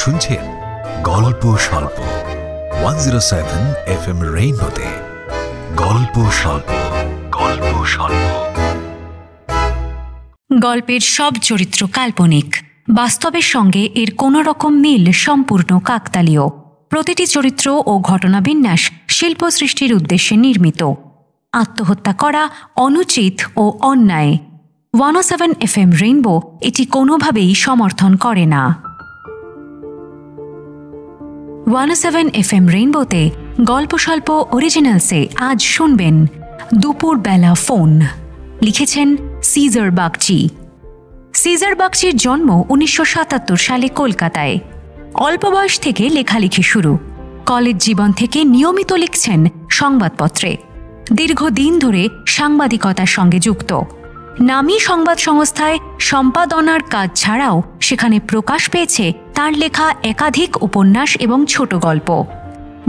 শুনছেন গল্প স্বল্প 107 FM রেইনবোতে। গল্প স্বল্প, গল্প স্বল্প। গল্পের সব চরিত্র কাল্পনিক, বাস্তবের সঙ্গে এর কোনো রকম মিল সম্পূর্ণ কাকতালীয়। প্রতিটি চরিত্র ও ঘটনাবিন্যাস শিল্প সৃষ্টির উদ্দেশ্যে নির্মিত। আত্মহত্যা করা অনুচিত ও অন্যায়। 107 FM রেইনবো এটি কোনোভাবেই সমর্থন করে না। 107 FM রেইনবোতে গল্প স্বল্প অরিজিনালসে আজ শুনবেন দুপুরবেলা ফোন। লিখেছেন সিজার বাগচি। সিজার বাগচির জন্ম 1977 সালে কলকাতায়। অল্প বয়স থেকে লেখালেখি শুরু। কলেজ জীবন থেকে নিয়মিত লিখছেন সংবাদপত্রে। দীর্ঘদিন ধরে সাংবাদিকতার সঙ্গে যুক্ত। নামী সংবাদ সংস্থায় সম্পাদনার কাজ ছাড়াও সেখানে প্রকাশ পেয়েছে তার লেখা একাধিক উপন্যাস এবং ছোট গল্প।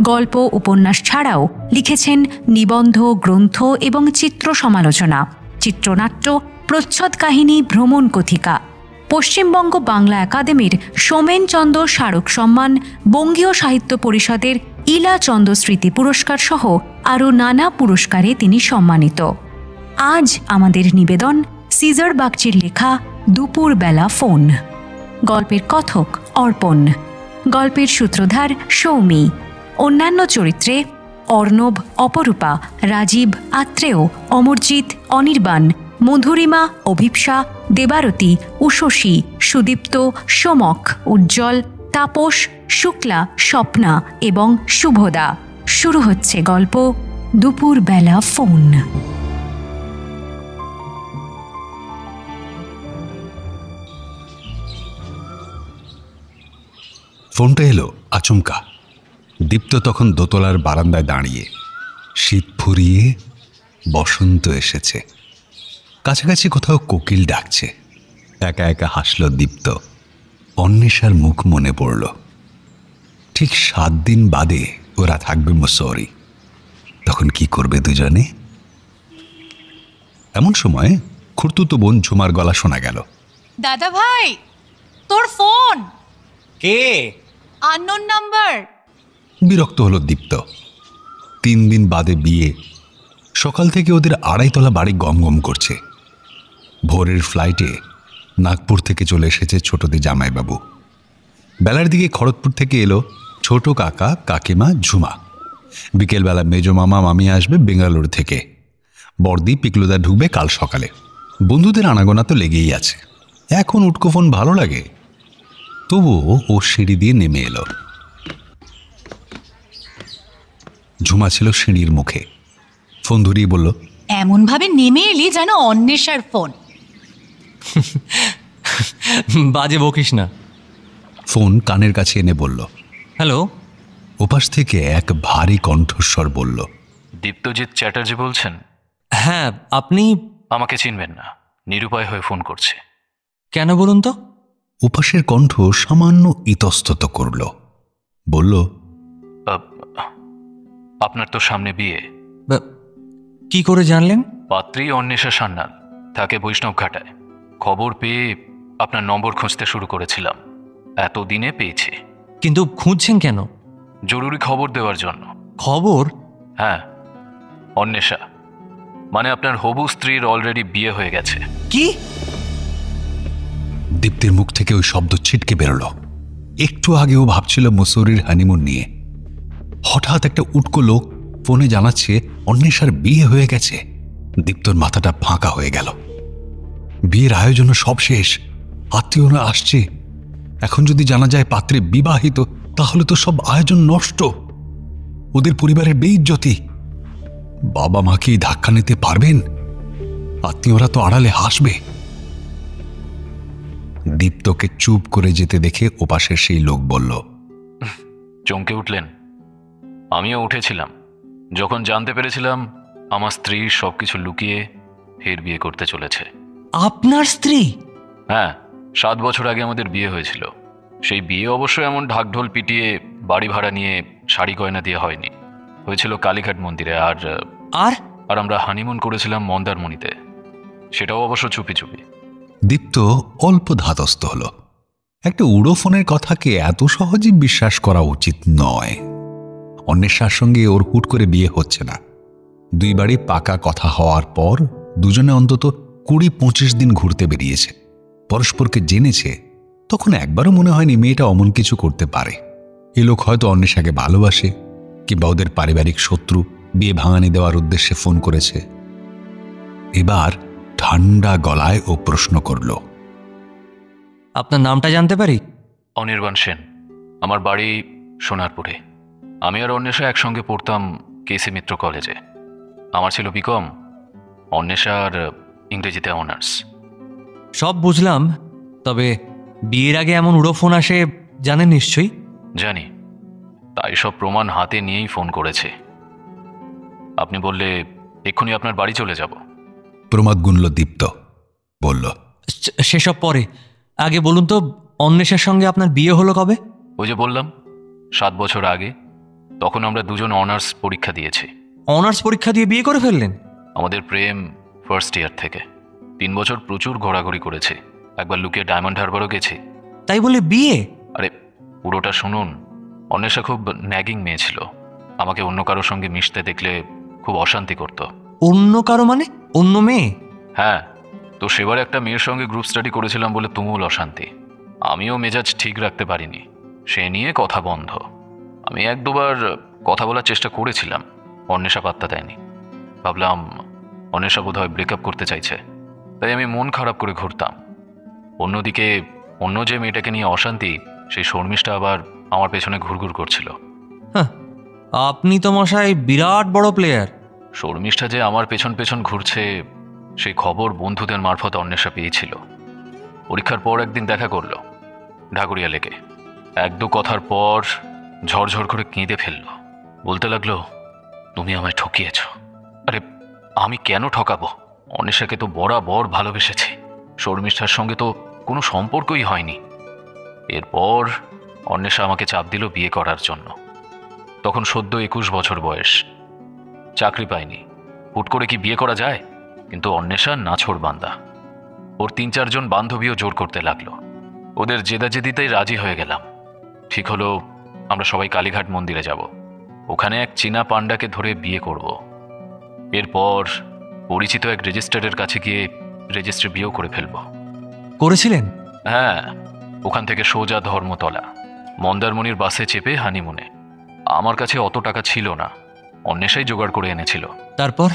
গল্প উপন্যাস ছাড়াও লিখেছেন নিবন্ধ, গ্রন্থ এবং চিত্র সমালোচনা, চিত্রনাট্য, প্রচ্ছদ কাহিনী, ভ্রমণ কথিকা। পশ্চিমবঙ্গ বাংলা একাডেমির সোমেনচন্দ্র স্মারক সম্মান, বঙ্গীয় সাহিত্য পরিষদের ইলা চন্দ্র স্মৃতি পুরস্কার সহ আরও নানা পুরস্কারে তিনি সম্মানিত। আজ আমাদের নিবেদন সিজার বাগচির লেখা দুপুরবেলা ফোন। গল্পের কথক অর্পণ, গল্পের সূত্রধার সৌমি, অন্যান্য চরিত্রে অর্ণব, অপরূপা, রাজীব, আত্রেয়, অমরজিৎ, অনির্বাণ, মধুরিমা, অভিপ্সা, দেবারতী, উষসী, সুদীপ্ত, সোমক, উজ্জ্বল, তাপস, শুক্লা, স্বপ্না এবং শুভদা। শুরু হচ্ছে গল্প দুপুরবেলা ফোন। ফোনটা এলো আচমকা। দীপ্ত তখন দোতলার বারান্দায় দাঁড়িয়ে। শীত ফুরিয়ে বসন্ত এসেছে। কাছাকাছি কোথাও কোকিল ডাকছে। একা একা হাসল দীপ্ত। অন্বেষার মুখ মনে পড়ল। ঠিক 7 দিন বাদে ওরা থাকবে মুসৌরি। তখন কি করবে দুজনে? এমন সময় খুড়তুতো বোন ঝুমার গলা শোনা গেল। দাদা ভাই, তোর ফোন। কে? Unknown number. বিরক্ত হলো দীপ্ত। 3 দিন বাদে বিয়ে। সকাল থেকে ওদের 2.5 তলা বাড়ি গমগম করছে। ভোরের ফ্লাইটে নাগপুর থেকে চলে এসেছে ছোটদের জামাইবাবু। বেলার দিকে খড়গপুর থেকে এলো ছোট কাকা, কাকিমা, ঝুমা। বিকেলবেলা মেজো মামা, মামি আসবে বেঙ্গালুরু থেকে। বর্দি পিকলুদা ঢুকবে কাল সকালে। বন্ধুদের আনাগোনা তো লেগেই আছে। এখন উটকো ফোন ভালো লাগে। তবুও ও সিঁড়ি দিয়ে নেমে এলো। ঝুমা ছিল সিঁড়ির মুখে। ফোন ধরিয়ে বলল, এমন ভাবে নেমে এলি যেন অন্বেষার ফোন। বাজে বকিস না। ফোন কানের কাছে এনে বলল, হ্যালো। ওপাশ থেকে এক ভারী কণ্ঠস্বর বলল, দীপ্তজিৎ চ্যাটার্জি বলছেন? হ্যাঁ, আপনি? আমাকে চিনবেন না, নিরুপায় হয়ে ফোন করছে। কেন বলুন তো? উপাসের কণ্ঠ সামান্য ইতস্তত করল। বলল, আপনার তো সামনে বিয়ে। কি করে জানলেন? পাত্রী অন্বেষা সান্যাল, থাকে বৈষ্ণব ঘাটায়। খবর পেয়ে আপনার নম্বর খুঁজতে শুরু করেছিলাম। এতদিনে পেয়েছি। কিন্তু খুঁজছেন কেন? জরুরি খবর দেওয়ার জন্য। খবর? হ্যাঁ, অন্বেষা মানে আপনার হবু স্ত্রীর অলরেডি বিয়ে হয়ে গেছে। কি? দীপ্তির মুখ থেকে ওই শব্দ ছিটকে বেরোলো। একটু আগেও ভাবছিল মুসৌরির হানিমুন নিয়ে। হঠাৎ একটা উটকো লোক ফোনে জানাচ্ছে অন্বেষার বিয়ে হয়ে গেছে। দীপ্তর মাথাটা ফাঁকা হয়ে গেল। বিয়ের আয়োজন সব শেষ, আত্মীয়রা আসছে। এখন যদি জানা যায় পাত্রে বিবাহিত, তাহলে তো সব আয়োজন নষ্ট। ওদের পরিবারের বেইজ্জতি। বাবা মাকে ধাক্কা নিতে পারবেন? আত্মীয়রা তো আড়ালে হাসবে। দীপ্তকে চুপ করে যেতে দেখে ওপাশের সেই লোক বলল, চমকে উঠলেন? আমিও উঠেছিলাম যখন জানতে পেরেছিলাম আমার স্ত্রী সবকিছু লুকিয়ে ফের বিয়ে করতে চলেছে। আপনার স্ত্রী? হ্যাঁ, 7 বছর আগে আমাদের বিয়ে হয়েছিল। সেই বিয়ে অবশ্য এমন ঢাকঢোল পিটিয়ে বাড়ি ভাড়া নিয়ে শাড়ি গয়না দিয়ে হয়নি। হয়েছিল কালীঘাট মন্দিরে। আর আর আমরা হানিমুন করেছিলাম মন্দারমণিতে। সেটাও অবশ্য চুপি চুপি। দীপ্ত অল্প ধাতস্থ হল। একটা উড়ো ফোনের কথাকে এত সহজে বিশ্বাস করা উচিত নয়। অন্বেষার সঙ্গে ওর হুট করে বিয়ে হচ্ছে না। 2 বাড়ি পাকা কথা হওয়ার পর দুজনে অন্তত 20-25 দিন ঘুরতে বেরিয়েছে, পরস্পরকে জেনেছে। তখন একবারও মনে হয়নি মেয়েটা অমন কিছু করতে পারে। এ লোক হয়তো অন্বেষাকে ভালোবাসে, কিংবা ওদের পারিবারিক শত্রু বিয়ে ভাঙানি দেওয়ার উদ্দেশ্যে ফোন করেছে। এবার ঠান্ডা গলায় ও প্রশ্ন করল, আপনার নামটা জানতে পারি? অনির্বাণ সেন। আমার বাড়ি সোনারপুরে। আমি আর অন্বেষা একসঙ্গে পড়তাম কেসি মিত্র কলেজে। আমার ছিল বিকম, অন্বেষার ইংরেজিতে অনার্স। সব বুঝলাম, তবে বিয়ের আগে এমন উড়ো ফোন আসে জানেন নিশ্চয়ই? জানি, তাই সব প্রমাণ হাতে নিয়েই ফোন করেছে। আপনি বললে এক্ষুনি আপনার বাড়ি চলে যাব। প্রমাদ গুনল দীপ্ত। বলল, সেসব পরে, আগে বলুন তো অন্বেষার সঙ্গে আপনার বিয়ে হলো কবে? ওই যে বললাম, 7 বছর আগে। তখন আমরা দুজন অনার্স পরীক্ষা দিয়েছি। অনার্স পরীক্ষা দিয়ে বিয়ে করে ফেললেন? আমাদের প্রেম ফার্স্ট ইয়ার থেকে। 3 বছর প্রচুর ঘোরাঘুরি করেছি। একবার লুকিয়ে ডায়মন্ড হারবারও গেছি। তাই বলে বিয়ে? আরে পুরোটা শুনুন। অন্বেষা খুব ন্যাগিং মেয়ে ছিল। আমাকে অন্য কারোর সঙ্গে মিশতে দেখলে খুব অশান্তি করত। অন্য কারো মানে? অন্য মেয়ে? হ্যাঁ, তো সেবার একটা মেয়ের সঙ্গে গ্রুপ স্টাডি করেছিলাম বলে তুমুল অশান্তি। আমিও মেজাজ ঠিক রাখতে পারিনি, সে নিয়ে কথা বন্ধ। আমি 1-2বার কথা বলার চেষ্টা করেছিলাম, অন্বেষা পাত্তা দেয়নি। ভাবলাম অন্বেষা বোধহয় ব্রেকআপ করতে চাইছে, তাই আমি মন খারাপ করে ঘুরতাম। অন্যদিকে অন্য যে মেয়েটাকে নিয়ে অশান্তি, সেই শর্মিষ্ঠা আবার আমার পেছনে ঘুরঘুর করছিল। হ্যাঁ, আপনি তো মশাই বিরাট বড় প্লেয়ার। শর্মিষ্ঠা যে আমার পেছন পেছন ঘুরছে সেই খবর বন্ধুদের মারফত অন্বেষা পেয়েছিল। পরীক্ষার পর একদিন দেখা করলো ঢাকুরিয়া লেকে। 1-2 কথার পর ঝরঝর করে কেঁদে ফেলল। বলতে লাগলো, তুমি আমায় ঠকিয়েছ। আরে আমি কেন ঠকাবো? অন্বেষাকে তো বরাবর ভালোবেসেছি। শর্মিষ্ঠার সঙ্গে তো কোনো সম্পর্কই হয়নি। এরপর অন্বেষা আমাকে চাপ দিল বিয়ে করার জন্য। তখন সদ্য 21 বছর বয়স, চাকরি পাইনি। হুট করে কি বিয়ে করা যায়? কিন্তু অন্বেষা নাছোড় বান্দা। ওর 3-4 জন বান্ধবীও জোর করতে লাগলো। ওদের জেদাজেদিতেই রাজি হয়ে গেলাম। ঠিক হলো আমরা সবাই কালীঘাট মন্দিরে যাব। ওখানে এক চীনা পান্ডাকে ধরে বিয়ে করব। এরপর পরিচিত এক রেজিস্ট্রারের কাছে গিয়ে রেজিস্ট্রি বিয়েও করে ফেলব। করেছিলেন? হ্যাঁ, ওখান থেকে সোজা ধর্মতলা, মন্দারমণির বাসে চেপে হানিমুনে। আমার কাছে অত টাকা ছিল না, অন্বেষাই জোগাড় করে এনেছিল। তারপর?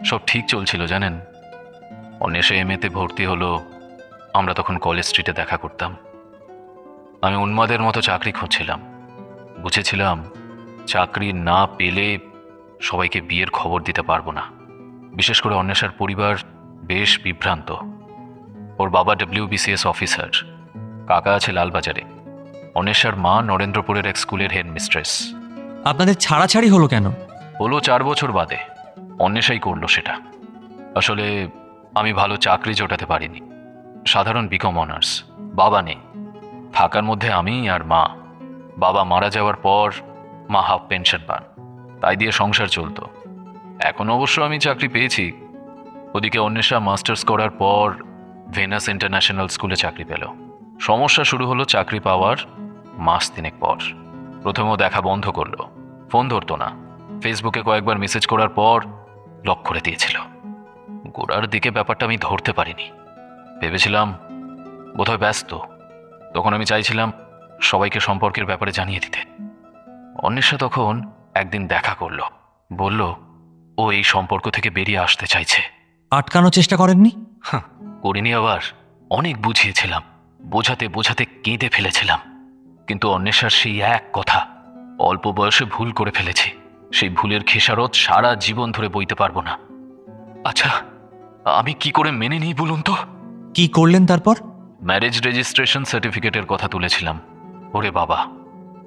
সব ঠিক চলছিল জানেন। অন্বেষা এমএতে ভর্তি হলো। আমরা তখন কলেজ স্ট্রিটে দেখা করতাম। আমি উন্মাদের মতো চাকরি খুঁজছিলাম। বুঝেছিলাম চাকরি না পেলে সবাইকে বিয়ের খবর দিতে পারবো না। বিশেষ করে অন্বেষার পরিবার বেশ বিভ্রান্ত। ওর বাবা WBCS অফিসার, কাকা আছে লালবাজারে, অন্বেষার মা নরেন্দ্রপুরের এক স্কুলের হেডমিস্ট্রেস। আপনাদের ছাড়াছাড়ি হলো কেন? হলো 4 বছর বাদে। অন্বেষাই করলো সেটা। আসলে আমি ভালো চাকরি জোটাতে পারিনি। সাধারণ বিকম অনার্স, বাবা নেই। থাকার মধ্যে আমি আর মা। বাবা মারা যাওয়ার পর মা হাফ পেনশন পান, তাই দিয়ে সংসার চলতো। এখন অবশ্য আমি চাকরি পেয়েছি। ওদিকে অন্বেষা মাস্টার্স করার পর ভেনাস ইন্টারন্যাশনাল স্কুলে চাকরি পেল। সমস্যা শুরু হলো চাকরি পাওয়ার মাস 3 পর। প্রথমেও দেখা বন্ধ করলো, ফোন ধরতো না। ফেসবুকে কয়েকবার মেসেজ করার পর ব্লক করে দিয়েছিল। গোড়ার দিকে ব্যাপারটা আমি ধরতে পারিনি, ভেবেছিলাম বোধহয় ব্যস্ত। তখন আমি চাইছিলাম সবাইকে সম্পর্কের ব্যাপারে জানিয়ে দিতে। অন্বেষা তখন একদিন দেখা করলো, বলল ও এই সম্পর্ক থেকে বেরিয়ে আসতে চাইছে। আটকানোর চেষ্টা করেননি? করিনি। আবার অনেক বুঝিয়েছিলাম, বোঝাতে বোঝাতে কেঁদে ফেলেছিলাম। কিন্তু অন্বেষার সেই এক কথা, অল্প বয়সে ভুল করে ফেলেছি, সেই ভুলের খেসারত সারা জীবন ধরে বইতে পারবো না। আচ্ছা, আমি কি করে মেনে নিই বলুন তো? কি করলেন তারপর? ম্যারেজ রেজিস্ট্রেশন সার্টিফিকেটের কথা তুলেছিলাম। ওরে বাবা,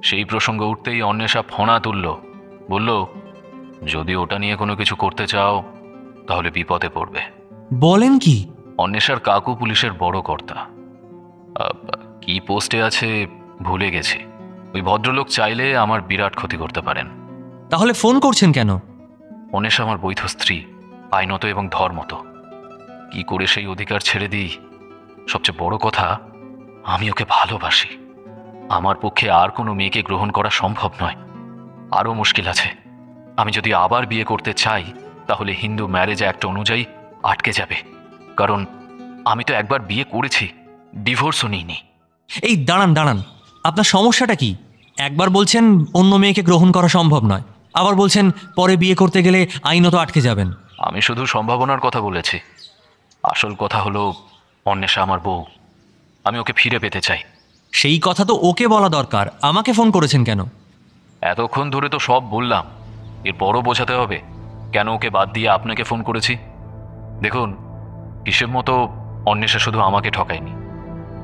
সেই প্রসঙ্গ উঠতেই অন্বেষা ফোনা তুলল। বলল, যদি ওটা নিয়ে কোনো কিছু করতে চাও তাহলে বিপদে পড়বে। বলেন কি? অন্বেষার কাকু পুলিশের বড় কর্তা। কি পোস্টে আছে ভুলে গেছি। ওই ভদ্রলোক চাইলে আমার বিরাট ক্ষতি করতে পারেন। তাহলে ফোন করছেন কেন? অন্বেষা আমার বৈধ স্ত্রী, আইনত এবং ধর্মত। কি করে সেই অধিকার ছেড়ে দিই? সবচেয়ে বড় কথা, আমি ওকে ভালোবাসি। আমার পক্ষে আর কোনো মেয়েকে গ্রহণ করা সম্ভব নয়। আরও মুশকিল আছে, আমি যদি আবার বিয়ে করতে চাই তাহলে হিন্দু ম্যারেজ অ্যাক্ট অনুযায়ী আটকে যাবে, কারণ আমি তো একবার বিয়ে করেছি, ডিভোর্সও নিইনি। এই দাঁড়ান দাঁড়ান, আপনার সমস্যাটা কি? একবার বলছেন অন্য মেয়েকে গ্রহণ করা সম্ভব নয়, আবার বলছেন পরে বিয়ে করতে গেলে আইনত আটকে যাবেন। আমি শুধু সম্ভাবনার কথা বলেছি। আসল কথা হলো অন্বেষা আমার বউ, আমি ওকে ফিরে পেতে চাই। সেই কথা তো ওকে বলা দরকার, আমাকে ফোন করেছেন কেন? এতক্ষণ ধরে তো সব বললাম, এরপরও বোঝাতে হবে কেন ওকে বাদ দিয়ে আপনাকে ফোন করেছি। দেখুন, হিসেব মতো অন্বেষা শুধু আমাকে ঠকায়নি,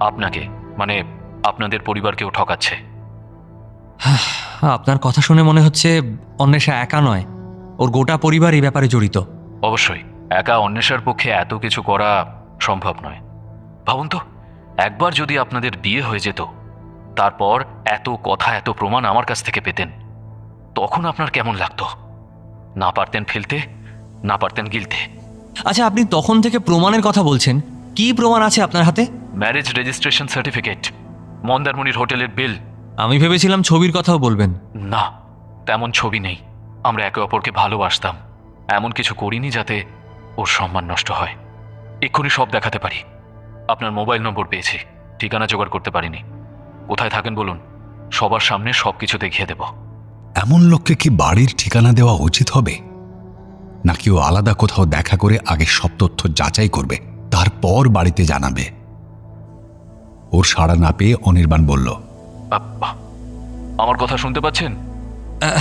আপনাকে মানে আপনাদের পরিবারকেও ঠকাচ্ছে। আপনার কথা শুনে মনে হচ্ছে অন্বেষা একা নয়, ওর গোটা পরিবার এই ব্যাপারে জড়িত। অবশ্যই একা অন্বেষার পক্ষে এত কিছু করা সম্ভব নয়। ভাবুন তো, একবার যদি আপনাদের বিয়ে হয়ে যেত, তারপর এত কথা এত প্রমাণ আমার কাছ থেকে পেতেন, তখন আপনার কেমন লাগতো? না পারতেন ফেলতে, না পারতেন গিলতে। আচ্ছা, আপনি তখন থেকে প্রমাণের কথা বলছেন, কি প্রমাণ আছে আপনার হাতে? ম্যারেজ রেজিস্ট্রেশন সার্টিফিকেট, মন্দারমণির হোটেলের বিল। আমি ভেবেছিলাম ছবির কথাও বলবেন। না, তেমন ছবি নেই। আমরা একে অপরকে ভালোবাসতাম, এমন কিছু করিনি যাতে ওর সম্মান নষ্ট হয়। এক্ষুনি সব দেখাতে পারি। আপনার মোবাইল নম্বর পেয়েছি, ঠিকানা জোগাড় করতে পারিনি। কোথায় থাকেন বলুন, সবার সামনে সব কিছু দেখিয়ে দেব। এমন লোককে কি বাড়ির ঠিকানা দেওয়া উচিত হবে, নাকি ও আলাদা কোথাও দেখা করে আগে সব তথ্য যাচাই করবে, তারপর বাড়িতে জানাবে? ওর সাড়া না পেয়ে অনির্বাণ বলল, আব্বা, আমার কথা শুনতে পাচ্ছেন?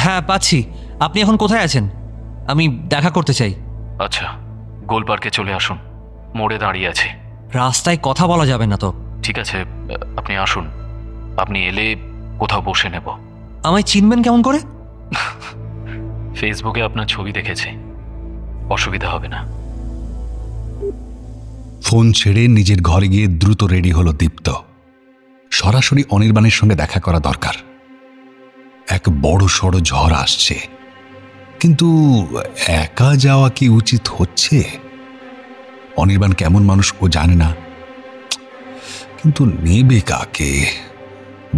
হ্যাঁ পাচ্ছি। আপনি এখন কোথায় আছেন? আমি দেখা করতে চাই। আচ্ছা, গোল পার্কে চলে আসুন, মোড়ে দাঁড়িয়ে আছে। রাস্তায় কথা বলা যাবে না তো? ঠিক আছে, আপনি আসুন। আপনি এলে কোথাও বসে নেব। আমায় চিনবেন কেমন করে? ফেসবুকে আপনার ছবি দেখেছি, অসুবিধা হবে না। ফোন ছেড়ে নিজের ঘরে গিয়ে দ্রুত রেডি হলো দীপ্ত। সরাসরি অনির্বাণের সঙ্গে দেখা করা দরকার। এক বড় সড় ঝড় আসছে, কিন্তু একা যাওয়া কি উচিত হচ্ছে? অনির্বাণ কেমন মানুষ ও জানে না, কিন্তু নেবে কাকে?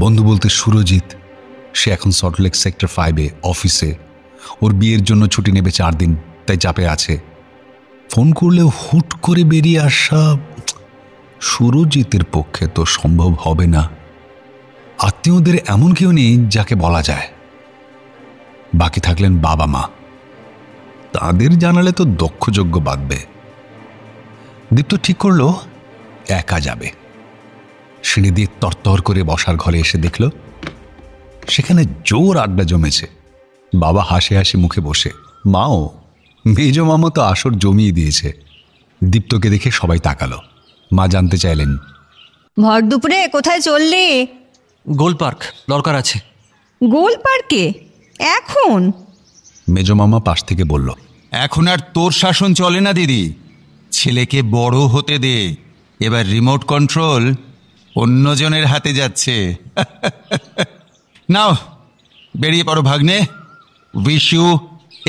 বন্ধু বলতে সুরজিৎ, সে এখন সল্টলেক সেক্টর 5-এ অফিসে। ওর বিয়ের জন্য ছুটি নেবে 4 দিন, তাই চাপে আছে। ফোন করলেও হুট করে বেরিয়ে আসা সুরজিতের পক্ষে তো সম্ভব হবে না। আত্মীয়দের এমন কেউ নেই যাকে বলা যায়। বাকি থাকলেন বাবা মা, তাদের জানালে তো দক্ষযোগ্য বাঁধবে। দীপ্ত ঠিক করলো একা যাবে। সিঁড়ি দিয়ে তরতর করে বসার ঘরে এসে দেখল সেখানে জোর আড্ডা জমেছে। বাবা হাসি হাসি মুখে বসে, মাও, মেজ মামা তো আসর জমিয়ে দিয়েছে। দীপ্তকে দেখে সবাই তাকালো। মা জানতে চাইলেন, ভর দুপুরে কোথায় চললি? গোল পার্ক, দরকার আছে। গোল পার্কে এখন? মেজ মামা পাশ থেকে বলল, এখন আর তোর শাসন চলে না দিদি, ছেলেকে বড় হতে দে। এবার রিমোট কন্ট্রোল অন্যজনের হাতে যাচ্ছে। নাও বেরিয়ে পড়ো ভাগ্নে, উইশ ইউ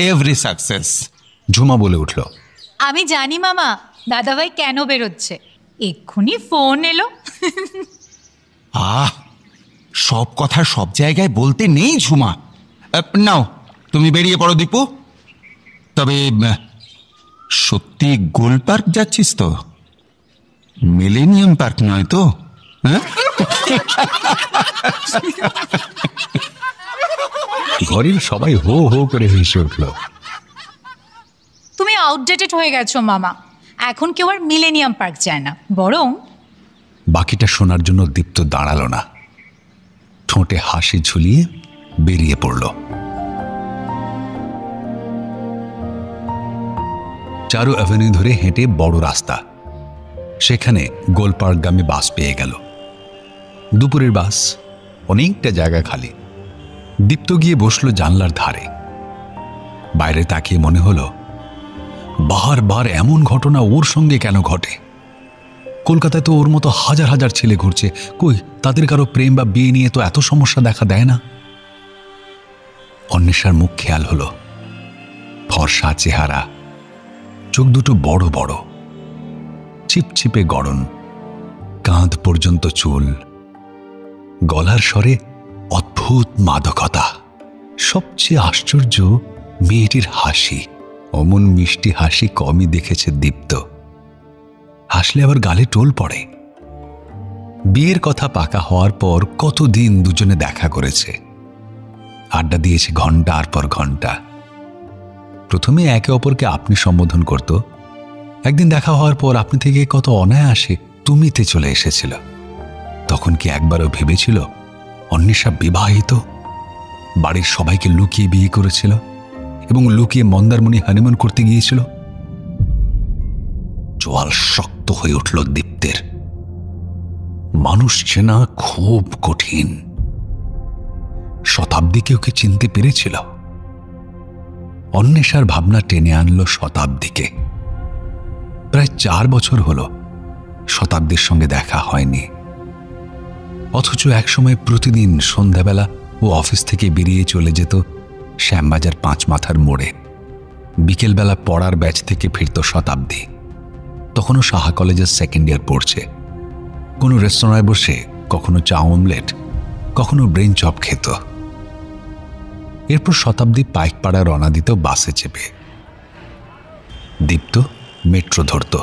এভরি সাকসেস। ঝুমা বলে উঠল, আমি জানি মামা দাদাভাই কেন বেরোচ্ছে, এক্ষুনি ফোন এলো। সব কথা সব জায়গায় বলতে নেই ঝুমা। নাও তুমি বেরিয়ে পড়ো দীপু। তবে সত্যি গোল পার্ক যাচ্ছিস তো? মিলেনিয়াম পার্ক নয় তো? হ্যাঁ, ঘরের সবাই হো হো করে হেসে উঠল। তুমি আউটডেটেড হয়ে গেছো মামা, এখন কেউ আর মিলেনিয়াম পার্ক যায় না, বরং বাকিটা শোনার জন্য দীপ্ত দাঁড়ালো না, ঠোঁটে হাসি ঝুলিয়ে বেরিয়ে পড়ল। চারু অ্যাভিনিউ ধরে হেঁটে বড় রাস্তা, সেখানে গোলপার্কগামী বাস পেয়ে গেল। দুপুরের বাস, অনেকটা জায়গা খালি। দীপ্ত গিয়ে বসলো জানলার ধারে। বাইরে তাকিয়ে মনে হলো বারবার এমন ঘটনা ওর সঙ্গে কেন ঘটে? কলকাতায় তো ওর মতো হাজার হাজার ছেলে ঘুরছে, কই তাদের কারো প্রেম বা বিয়ে নিয়ে তো এত সমস্যা দেখা দেয় না। অন্বেষার মুখ খেয়াল হলো, ফর্সা চেহারা, চোখ দুটো বড় বড়, চিপচিপে গড়ন, কাঁধ পর্যন্ত চুল, গলার স্বরে অদ্ভুত মাদকতা। সবচেয়ে আশ্চর্য মেয়েটির হাসি। অমন মিষ্টি হাসি কমই দেখেছে দীপ্ত। হাসলে আবার গালে টোল পড়ে। বিয়ের কথা পাকা হওয়ার পর কতদিন দুজনে দেখা করেছে, আড্ডা দিয়েছে ঘন্টার পর ঘন্টা। প্রথমে একে অপরকে আপনি সম্বোধন করত। একদিন দেখা হওয়ার পর আপনি থেকে কত অনায়াসে তুমিতে চলে এসেছিল। তখন কি একবারও ভেবেছিল অন্বেষা বিবাহিত, বাড়ির সবাইকে লুকিয়ে বিয়ে করেছিল এবং লুকিয়ে মন্দারমণি হানিমুন করতে গিয়েছিল? চোয়াল শক্ত হয়ে উঠল দীপ্তের। মানুষ চেনা খুব কঠিন। শতাব্দীকে ওকে চিনতে পেরেছিল। অন্বেষার ভাবনা টেনে আনল শতাব্দীকে। প্রায় 4 বছর হল শতাব্দীর সঙ্গে দেখা হয়নি, অথচ একসময় প্রতিদিন সন্ধ্যাবেলা ও অফিস থেকে বেরিয়ে চলে যেত শ্যামবাজার 5 মাথার মোড়ে। বিকেলবেলা পড়ার ব্যাচ থেকে ফিরত শতাব্দী। তখনও সাহা কলেজের 2nd ইয়ার পড়ছে। কোনো রেস্তোরাঁয় বসে কখনো চা অমলেট, কখনো ব্রেন চপ খেত। এরপর শতাব্দী পাইকপাড়া রওনা দিত বাসে চেপে। দীপ্ত মেট্রো ধরত।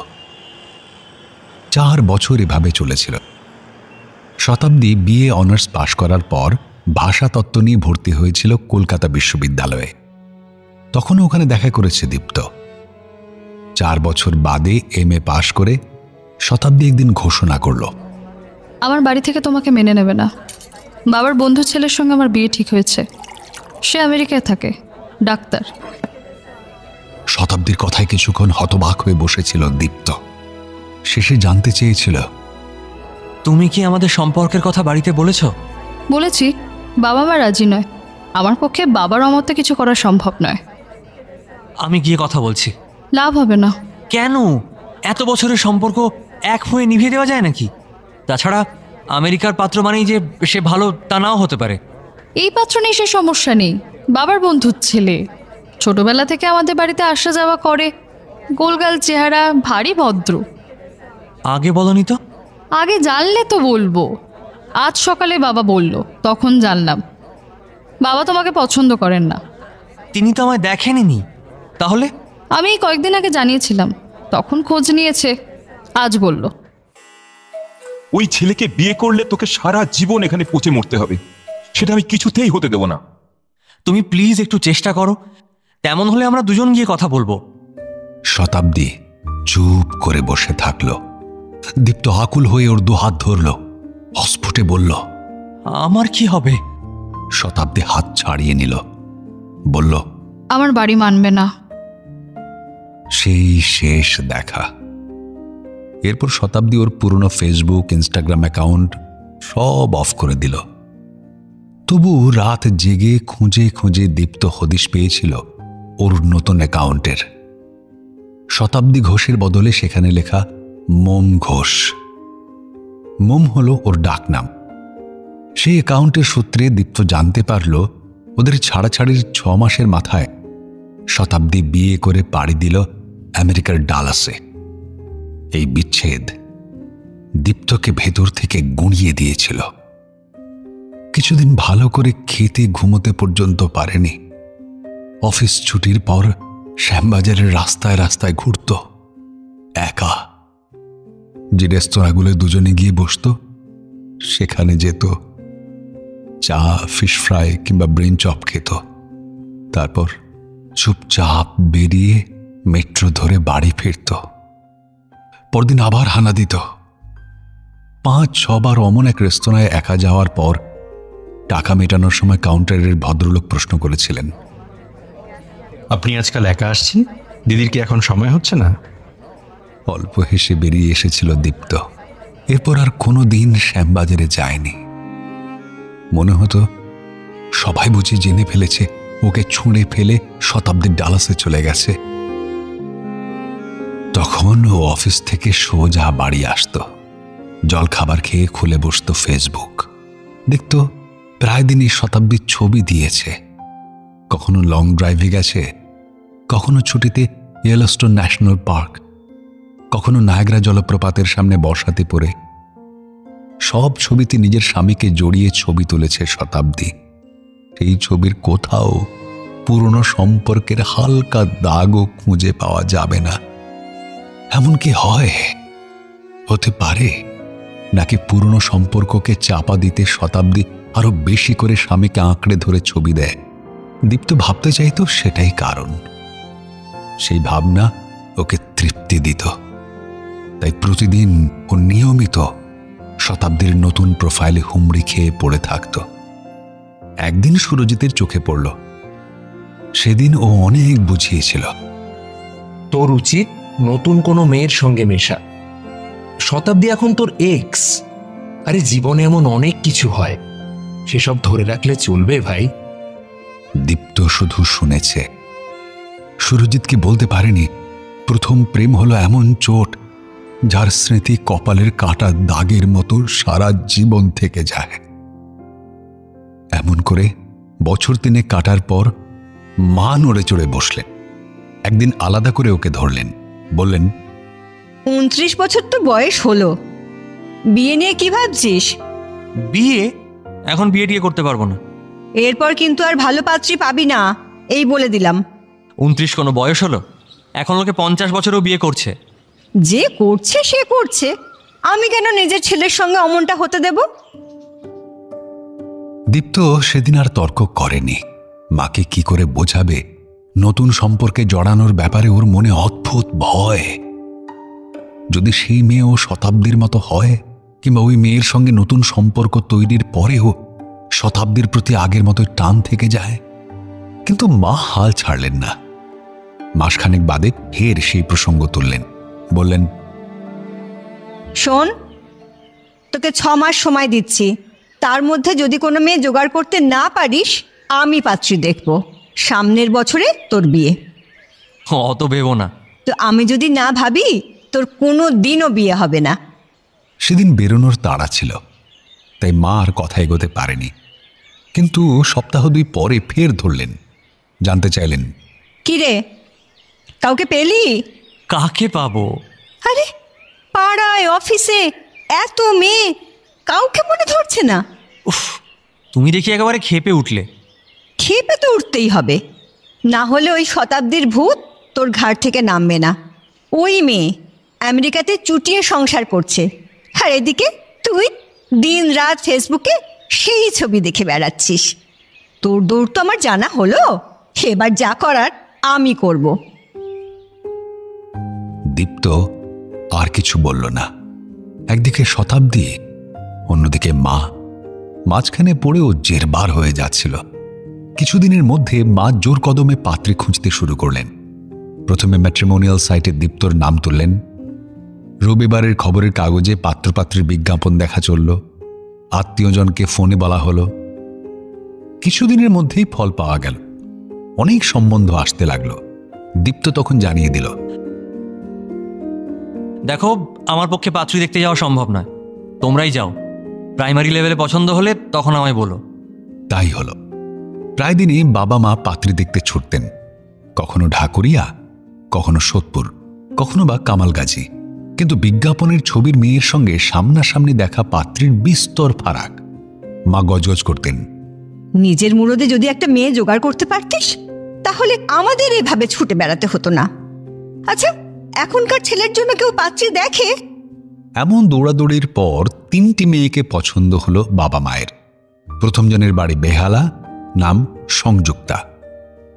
4 বছর এভাবে চলেছিল। শতাব্দী বিএ অনার্স পাশ করার পর ভাষাতত্ত্ব নিয়ে ভর্তি হয়েছিল কলকাতা বিশ্ববিদ্যালয়ে। তখনও ওখানে দেখা করেছে দীপ্ত। 4 বছর বাদে MA পাশ করে শতাব্দী একদিন ঘোষণা করল, আমার বাড়ি থেকে তোমাকে মেনে নেবে না। বাবার বন্ধু ছেলের সঙ্গে আমার বিয়ে ঠিক হয়েছে। সে আমেরিকায় থাকে, ডাক্তার। শতাব্দীর কথায় কিছুক্ষণ হতবাক হয়ে বসেছিল দীপ্ত। শেষে জানতে চেয়েছিল, তুমি কি আমাদের সম্পর্কের কথা বাড়িতে বলেছ? বলেছি, বাবা মা রাজি নয়। আমার পক্ষে বাবার অমতে কিছু করা সম্ভব নয়। আমি গিয়ে কথা বলছি। লাভ হবে না। কেন? এত বছরের সম্পর্ক এক হয়ে নিভিয়ে দেওয়া যায় নাকি? তাছাড়া আমেরিকার পাত্র মানেই যে সে ভালো তা নাও হতে পারে। এই পাত্র নেই সে সমস্যা নেই, বাবার বন্ধুর ছেলে। ছোটবেলা থেকে আমাদের বাড়িতে আসা যাওয়া করে, গোলগাল চেহারা, ভারী ভদ্র। আগে বলনি তো? আগে জানলে তো বলবো। আজ সকালে বাবা বলল, তখন জানলাম। বাবা তোমাকে পছন্দ করেন না। তিনি তো আমায় দেখেননি। তাহলে? আমি কয়েকদিন আগে জানিয়েছিলাম, তখন খোঁজ নিয়েছে, আজ বলল। ওই ছেলেকে বিয়ে করলে তোকে সারা জীবন এখানে পচে মরতে হবে। সেটা আমি কিছুতেই হতে দেব না। তুমি প্লিজ একটু চেষ্টা করো, তেমন হলে আমরা দুজন গিয়ে কথা বলবো। শতাব্দী চুপ করে বসে থাকল। দীপ্ত আকুল হয়ে ওর 2 হাত ধরল, অস্ফুটে বলল, আমার কি হবে? শতাব্দী হাত ছাড়িয়ে নিল, বলল, আমার বাড়ি মানবে না। সেই শেষ দেখা। এরপর শতাব্দী ওর পুরনো ফেসবুক, ইনস্টাগ্রাম অ্যাকাউন্ট সব অফ করে দিল। তবু রাত জেগে খুঁজে খুঁজে দীপ্ত হদিশ পেয়েছিল ওর নতুন অ্যাকাউন্টের। শতাব্দী ঘোষের বদলে সেখানে লেখা মোম ঘোষ। মোম হলো ওর ডাকনাম। সেই অ্যাকাউন্টের সূত্রে দীপ্ত জানতে পারল ওদের ছাড়াছাড়ির 6 মাসের মাথায় শতাব্দী বিয়ে করে পাড়ি দিল আমেরিকার ডালাসে। এই বিচ্ছেদ দীপ্তকে ভেতর থেকে গুঁড়িয়ে দিয়েছিল। কিছুদিন ভালো করে খেতে ঘুমোতে পর্যন্ত পারেনি। অফিস ছুটির পর শ্যামবাজারের রাস্তায় রাস্তায় ঘুরত একা। যে রেস্তোরাঁগুলো দুজনে গিয়ে বসত সেখানে যেত, চা, ফিশ ফ্রাই কিংবা ব্রেন চপ খেত। তারপর চুপচাপ বেরিয়ে মেট্রো ধরে বাড়ি ফিরত। পরদিন আবার হানা দিত। 5-6 বার অমন এক রেস্তোরাঁয় একা যাওয়ার পর টাকা মেটানোর সময় কাউন্টারের ভদ্রলোক প্রশ্ন করেছিলেন, আপনি আজকাল একা আসছেন? দিদির কি এখন সময় হচ্ছে না? অল্প হেসে বেরিয়ে এসেছিল দীপ্ত। এরপর আর কোনো দিন শ্যামবাজারে যায়নি। মনে হতো সবাই বুঝি জেনে ফেলেছে ওকে ছুঁড়ে ফেলে শতাব্দীর ডালাসে চলে গেছে। তখন ও অফিস থেকে সোজা বাড়ি আসতো। জল খাবার খেয়ে খুলে বসতো ফেসবুক। দেখত প্রায় দিনই শতাব্দীর ছবি দিয়েছে। কখনো লং ড্রাইভে গেছে, কখনো ছুটিতে ইয়েলোস্টোন ন্যাশনাল পার্ক, কখনো নায়াগ্রা জলপ্রপাতের সামনে বর্ষাতে পড়ে। সব ছবিতে নিজের স্বামীকে জড়িয়ে ছবি তুলেছে শতাব্দী। এই ছবির কোথাও পুরনো সম্পর্কের হালকা দাগও খুঁজে পাওয়া যাবে না। এমন কি হয়? হতে পারে নাকি পুরনো সম্পর্ককে চাপা দিতে শতাব্দী আরো বেশি করে স্বামীকে আঁকড়ে ধরে ছবি দেয়? দীপ্ত ভাবতে চাইতো সেটাই কারণ। সেই ভাবনা ওকে তৃপ্তি দিত, তাই প্রতিদিন ও নিয়মিত শতাব্দীর নতুন প্রোফাইলে হুমড়ি খেয়ে পড়ে থাকত। একদিন সুরজিতের চোখে পড়ল। সেদিন ও অনেক বুঝিয়েছিল, তোর উচিত নতুন কোনো মেয়ের সঙ্গে মেশা। শতাব্দী এখন তোর এক্স। আরে জীবনে এমন অনেক কিছু হয়, সেসব ধরে রাখলে চলবে ভাই? দীপ্ত শুধু শুনেছে, সুরজিৎকে বলতে পারেনি প্রথম প্রেম হলো এমন চোট যার স্মৃতি কপালের কাটা দাগের মতো সারা জীবন থেকে যায়। এমন করে বছর 3 কাটার পর মা নড়ে চড়ে বসলেন। একদিন আলাদা করে ওকে ধরলেন, বললেন, 29 বছর তো বয়স হলো, বিয়ে নিয়ে কি ভাবছিস? বিয়ে? এখন বিয়ে টিয়ে করতে পারবো না। এরপর কিন্তু আর ভালো পাত্রী পাবি না, এই বলে দিলাম। 29 কোনো বয়স হলো? এখন লোকে 50 বছরেও বিয়ে করছে। যে করছে সে করছে, আমি কেন নিজের ছেলের সঙ্গে অমনটা হতে দেব? দীপ্ত সেদিন আর তর্ক করেনি। মাকে কি করে বোঝাবে নতুন সম্পর্কে জড়ানোর ব্যাপারে ওর মনে অদ্ভুত ভয়। যদি সেই মেয়ে ও শতাব্দীর মতো হয়, কিংবা ওই মেয়ের সঙ্গে নতুন সম্পর্ক তৈরির পরেও শতাব্দীর প্রতি আগের মতো টান থেকে যায়। কিন্তু মা হাল ছাড়লেন না। মাসখানেক বাদে ফের সেই প্রসঙ্গ তুললেন, বললেন, শোন, তোকে 6 মাস সময় দিচ্ছি, তার মধ্যে যদি কোনো মেয়ে জোগাড় করতে না পারিস, আমি পাত্রী দেখব। সামনের বছরে তোর বিয়ে। অত ভেবো না। তো আমি যদি না ভাবি, তোর কোনো দিনও বিয়ে হবে না। সেদিন বেরোনোর তাড়া ছিল, তাই মা আর কথা এগোতে পারেনি। কিন্তু সপ্তাহ 2 পরে ফের ধরলেন, জানতে চাইলেন, কি রে, কাউকে পেলি? কাকে পাবো? আরে পাড়ায় অফিসে এত মেয়ে, কাউকে মনে ধরছে না? উফ, তুমি দেখি একেবারে ক্ষেপে উঠলে। ক্ষেপে তো উঠতেই হবে, না হলে ওই শতাব্দীর ভূত তোর ঘাড় থেকে নামবে না। ওই মেয়ে আমেরিকাতে চুটিয়ে সংসার করছে, আর এদিকে তুই দিন রাত ফেসবুকে সেই ছবি দেখে বেড়াচ্ছিস। তোর দৌড় তো আমার জানা হলো, এবার যা করার আমি করব। দীপ্ত আর কিছু বলল না। একদিকে শতাব্দী, অন্যদিকে মা। মাঝখানে পড়েও জেরবার হয়ে যাচ্ছিল। কিছুদিনের মধ্যে মা জোর কদমে পাত্রী খুঁজতে শুরু করলেন। প্রথমে ম্যাট্রিমোনিয়াল সাইটে দীপ্তর নাম তুললেন। রবিবারের খবরের কাগজে পাত্রপাত্রীর বিজ্ঞাপন দেখা চলল। আত্মীয়জনকে ফোনে বলা হলো। কিছুদিনের মধ্যেই ফল পাওয়া গেল। অনেক সম্বন্ধ আসতে লাগলো। দীপ্ত তখন জানিয়ে দিল, দেখো, আমার পক্ষে পাত্রী দেখতে যাওয়া সম্ভব নয়, তোমরাই যাও। প্রাইমারি লেভেলে পছন্দ হলে তখন আমায় বলো। তাই হলো। প্রায় দিনই বাবা মা পাত্রী দেখতে ছুটতেন। কখনো ঢাকুরিয়া, কখনো সোদপুর, কখনো বা কামালগাজী। কিন্তু বিজ্ঞাপনের ছবির মেয়ের সঙ্গে সামনাসামনি দেখা পাত্রীর বিস্তর ফারাক। মা গজগজ করতেন, নিজের মুরদে যদি একটা মেয়ে জোগাড় করতে পারতিস, তাহলে আমাদের এভাবে ছুটে বেড়াতে হতো না। আচ্ছা, এখনকার ছেলের জন্য কেউ পাত্রী দেখে? এমন দৌড়াদৌড়ির পর 3টি মেয়েকে পছন্দ হলো বাবা মায়ের। প্রথম জনের বাড়ি বেহালা, নাম সংযুক্তা।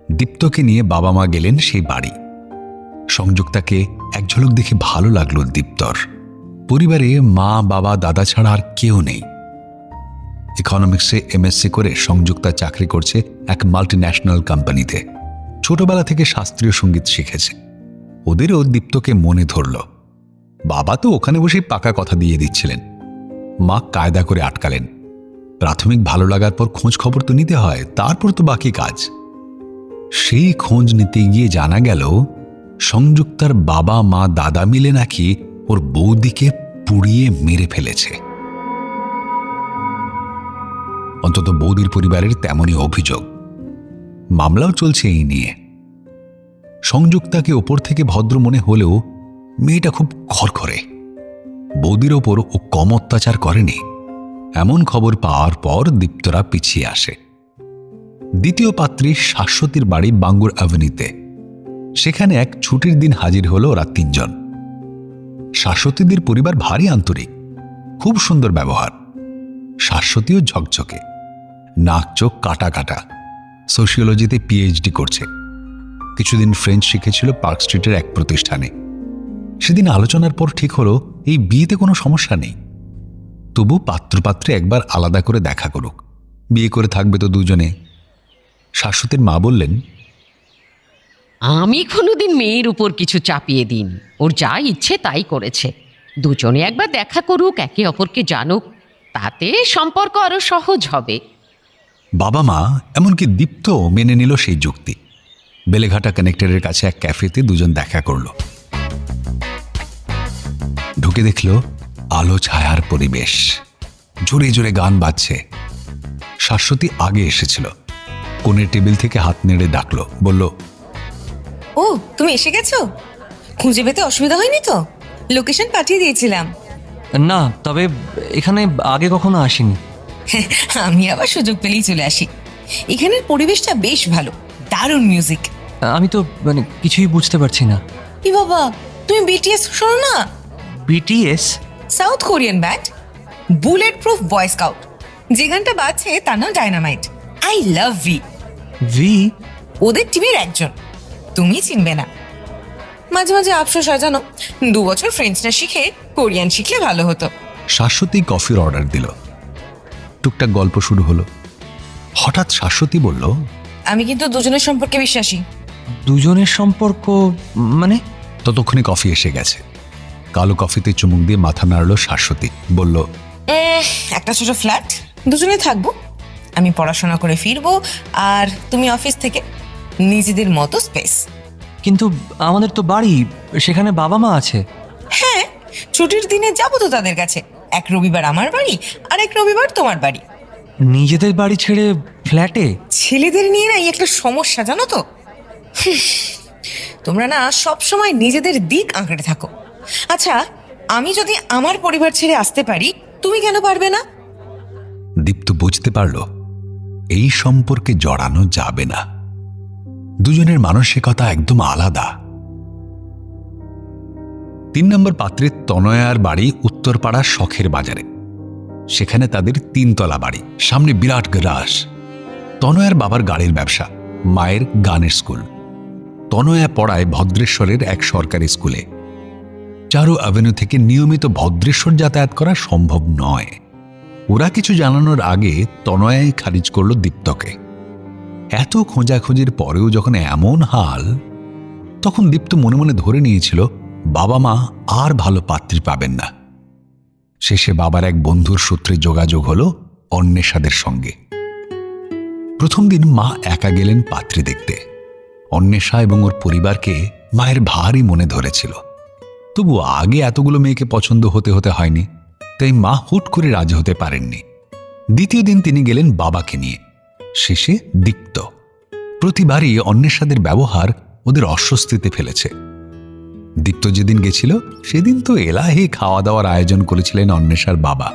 দীপ্তকে নিয়ে বাবা মা গেলেন সেই বাড়ি। সংযুক্তাকে এক ঝলক দেখে ভালো লাগলো দীপ্তর। পরিবারে মা, বাবা, দাদা ছাড়া আর কেউ নেই। ইকোনমিক্সে এমএসসি করে সংযুক্তা চাকরি করছে এক মাল্টিন্যাশনাল কোম্পানিতে। ছোটবেলা থেকে শাস্ত্রীয় সঙ্গীত শিখেছে। ওদেরও দীপ্তকে মনে ধরল। বাবা তো ওখানে বসে পাকা কথা দিয়ে দিচ্ছিলেন। মা কায়দা করে আটকালেন। প্রাথমিক ভালো লাগার পর খোঁজ খবর তো নিতে হয়, তারপর তো বাকি কাজ। সেই খোঁজ নিতে গিয়ে জানা গেল সংযুক্তার বাবা মা দাদা মিলে নাকি ওর বৌদিকে পুড়িয়ে মেরে ফেলেছে। অন্তত বৌদির পরিবারের তেমনই অভিযোগ। মামলাও চলছে এই নিয়ে। সংযুক্তাকে ওপর থেকে ভদ্র মনে হলেও মেয়েটা খুব খরখরে। বৌদির ওপর ও কম অত্যাচার করেনি এমন খবর পাওয়ার পর দীপ্তরা পিছিয়ে আসে। দ্বিতীয় পাত্রী শাশ্বতীর বাড়ি বাঙ্গুর অ্যাভিনিউতে। সেখানে এক ছুটির দিন হাজির হলো ওরা তিনজন। শাশ্বতীদের পরিবার ভারী আন্তরিক, খুব সুন্দর ব্যবহার। শাশ্বতীও ঝকঝকে, নাক চোখ কাটা কাটা, সোশিওলজিতে পিএইচডি করছে। কিছুদিন ফ্রেঞ্চ শিখেছিল পার্ক স্ট্রিটের এক প্রতিষ্ঠানে। সেদিন আলোচনার পর ঠিক হলো এই বিয়েতে কোনো সমস্যা নেই, তবু পাত্রপাত্রে একবার আলাদা করে দেখা করুক, বিয়ে করে থাকবে তো দুজনে। শাশ্বতীর মা বললেন, আমি কোনোদিন মেয়ের উপর কিছু চাপিয়ে দিন, ওর যা ইচ্ছে তাই করেছে। দুজনে একবার দেখা করুক, একে অপরকে জানুক, তাতে সম্পর্ক আরো সহজ হবে। বাবা মা এমনকি দীপ্ত মেনে নিল সেই যুক্তি। বেলেঘাটা কানেক্টরের কাছে এক ক্যাফেতে দুজন দেখা করল। ঢুকে দেখল আলো ছায়ার পরিবেশ, জোরে জোরে গান বাজছে। শাশ্বতী আগে এসেছিল, কোণের টেবিল থেকে হাত নেড়ে ডাকলো, বলল, ও তুমি এসে গেছো? খুঁজে পেতে অসুবিধা হয়নি তো? লোকেশন পাঠিয়ে দিয়েছিলাম। না, তবে এখানে আগে কখনো আসিনি। আমি আবার সুযোগ পেলেই চলে আসি। এখানের পরিবেশটা বেশ ভালো, দারুণ মিউজিক। আমি তো কিছুই বুঝতে পারছি না। কি বাবা, তুমি বিটিএস শোনো না? BTS? South Korean band, bullet proof বয় স্কাউট। যে গানটা বাজছে তার নাম dynamite. I love V. V ওদের টিমের একজন, তুমি চিনবে না। মাঝে মাঝে আফসোস হয় জানো, 2 বছর ফ্রেঞ্চটা শিখে কোরিয়ান শিখলে ভালো হতো। শাশ্বতী কফির অর্ডার দিল। টুকটাক গল্প শুরু হলো। হঠাৎ শাশ্বতী বলল, আমি কিন্তু দুজনের সম্পর্কে বিশ্বাসী। দুজনের সম্পর্ক মানে? ততক্ষণে কফি এসে গেছে। কালো কফিতে চুমুক দিয়ে মাথা নাড়ল শাশ্বতী, বলল, একটা ছোট ফ্ল্যাট, দুজনে থাকবো। আমি পড়াশোনা করে ফিরবো, আর তুমি অফিস থেকে, নিজেদের মতো স্পেস। কিন্তু আমাদের তো বাড়ি, সেখানে বাবা মা আছে। হ্যাঁ, ছুটির দিনে যাবো তো তাদের কাছে। এক রবিবার আমার বাড়ি, আর এক রবিবার তোমার বাড়ি। নিজেদের বাড়ি ছেড়ে ফ্ল্যাটে? ছেলেদের নিয়ে না এই একটা সমস্যা জানো তো। তোমরা না সব সময় নিজেদের দিক আঁকড়ে থাকো। আচ্ছা, আমি যদি আমার পরিবার ছেড়ে আসতে পারি, তুমি কেন পারবে না? দীপ্ত বুঝতে পারল এই সম্পর্কে জড়ানো যাবে না। দুজনের মানসিকতা একদম আলাদা। 3 নম্বর পাত্রের তনয়ার বাড়ি উত্তরপাড়ার শখের বাজারে। সেখানে তাদের 3 তলা বাড়ি, সামনে বিরাট গ্যারাজ। তনয়ার বাবার গাড়ির ব্যবসা, মায়ের গানের স্কুল। তনয়া পড়ায় ভদ্রেশ্বরের এক সরকারি স্কুলে। চারু অ্যাভিনিউ থেকে নিয়মিত ভদ্রেশ্বর যাতায়াত করা সম্ভব নয়। ওরা কিছু জানানোর আগে তনয়াই খারিজ করল দীপ্তকে। এত খোঁজাখুঁজির পরেও যখন এমন হাল, তখন দীপ্ত মনে মনে ধরে নিয়েছিল বাবা মা আর ভালো পাত্রী পাবেন না। শেষে বাবার এক বন্ধুর সূত্রে যোগাযোগ হলো অন্বেষাদের সঙ্গে। প্রথম দিন মা একা গেলেন পাত্রী দেখতে। অন্বেষা এবং ওর পরিবারকে মায়ের ভারী মনে ধরেছিল। তবু আগে এতগুলো মেয়েকে পছন্দ হতে হতে হয়নি, তাই মা হুট করে রাজি হতে পারেননি। দ্বিতীয় দিন তিনি গেলেন বাবাকে নিয়ে, শেষে দীপ্ত। প্রতিবারই অন্বেষাদের ব্যবহার ওদের অস্বস্তিতে ফেলেছে। দীপ্ত যেদিন গেছিল সেদিন তো এলাহি খাওয়া দাওয়ার আয়োজন করেছিলেন অন্বেষার বাবা।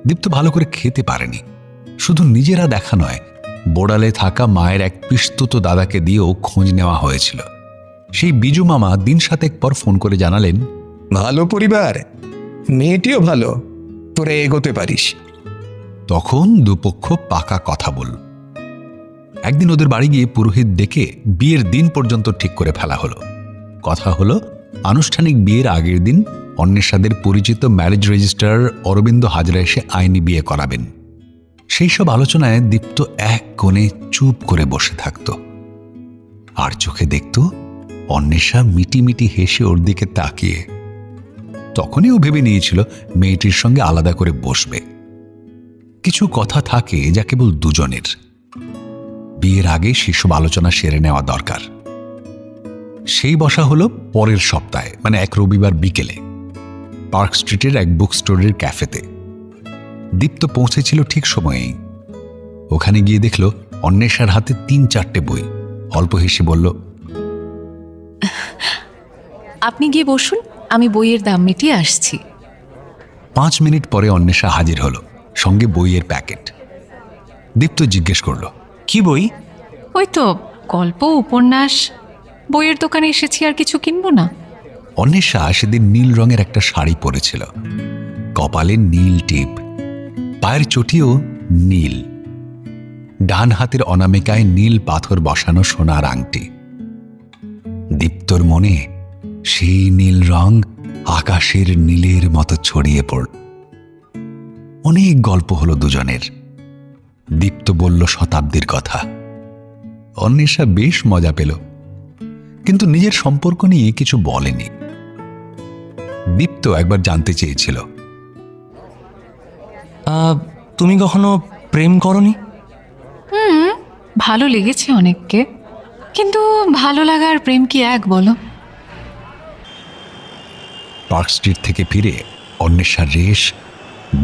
দীপ্ত ভালো করে খেতে পারেনি। শুধু নিজেরা দেখা নয়, বোড়ালে থাকা মায়ের এক পিস্তুত দাদাকে দিয়েও খোঁজ নেওয়া হয়েছিল। সেই বিজু মামা দিন 7 পর ফোন করে জানালেন, ভালো পরিবার, মেয়েটিও ভালো, তোরা এগোতে পারিস। তখন দুপক্ষ পাকা কথা বলল। একদিন ওদের বাড়ি গিয়ে পুরোহিত ডেকে বিয়ের দিন পর্যন্ত ঠিক করে ফেলা হলো। কথা হলো আনুষ্ঠানিক বিয়ের আগের দিন অন্বেষাদের পরিচিত ম্যারেজ রেজিস্ট্রার অরবিন্দ হাজরা এসে আইনি বিয়ে করাবেন। সেই সব আলোচনায় দীপ্ত এক কোণে চুপ করে বসে থাকত, আর চোখে দেখত অন্বেষা মিটিমিটি হেসে ওর দিকে তাকিয়ে। তখনই ও ভেবে নিয়েছিল মেয়েটির সঙ্গে আলাদা করে বসবে। কিছু কথা থাকে যা কেবল দুজনের, বিয়ের আগে সেসব আলোচনা সেরে নেওয়া দরকার। সেই বসা হলো পরের সপ্তাহে, মানে এক রবিবার বিকেলে, পার্ক স্ট্রিটের এক বুক স্টোরের ক্যাফেতে। দীপ্ত পৌঁছেছিল ঠিক সময়েই। ওখানে গিয়ে দেখল অন্বেষার হাতে 3-4টে বই। অল্প হেসে বলল, আপনি গিয়ে বসুন, আমি বইয়ের দাম মিটিয়ে আসছি। 5 মিনিট পরে অন্বেষা হাজির হলো, সঙ্গে বইয়ের প্যাকেট। দীপ্ত জিজ্ঞেস করলো, কি বই? ওই তো গল্প উপন্যাস। বইয়ের দোকানে এসেছি, আর কিছু কিনবো না। অন্বেষা সেদিন নীল রঙের একটা শাড়ি পরেছিল, কপালে নীল টিপ, পায়ের চটিও নীল, ডান হাতের অনামিকায় নীল পাথর বসানো সোনার আংটি। দীপ্তর মনে সেই নীল রং আকাশের নীলের মতো ছড়িয়ে পড়ল। অনেক গল্প হলো দুজনের। দীপ্ত বলল শতাব্দীর কথা। অন্বেষা বেশ মজা পেল, কিন্তু নিজের সম্পর্ক নিয়ে কিছু বলেনি। দীপ্ত একবার জানতে চেয়েছিল, তুমি কখনো প্রেম করনি? ভালো লেগেছে অনেককে, কিন্তু ভালো লাগা আর প্রেম কি এক বলো? পার্ক স্ট্রিট থেকে ফিরে অন্বেষার রেশ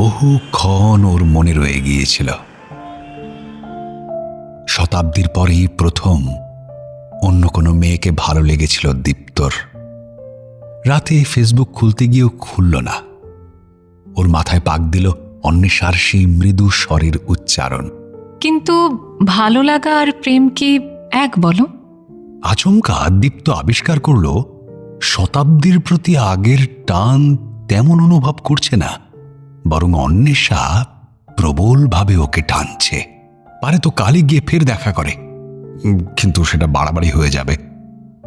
বহুক্ষণ ওর মনে রয়ে গিয়েছিল। শতাব্দীর পরেই প্রথম অন্য কোনো মেয়েকে ভালো লেগেছিল দীপ্তর। রাতে ফেসবুক খুলতে গিয়েও খুলল না। ওর মাথায় পাক দিল অন্বেষার সেই মৃদু স্বরের উচ্চারণ। কিন্তু ভালো লাগা আর প্রেম কি এক বলো? আচমকা দীপ্ত আবিষ্কার করল শতাব্দীর প্রতি আগের টান তেমন অনুভব করছে না, বরং অন্বেষা প্রবলভাবে ওকে টানছে। পারে তো কালই গিয়ে ফের দেখা করে, কিন্তু সেটা বাড়াবাড়ি হয়ে যাবে।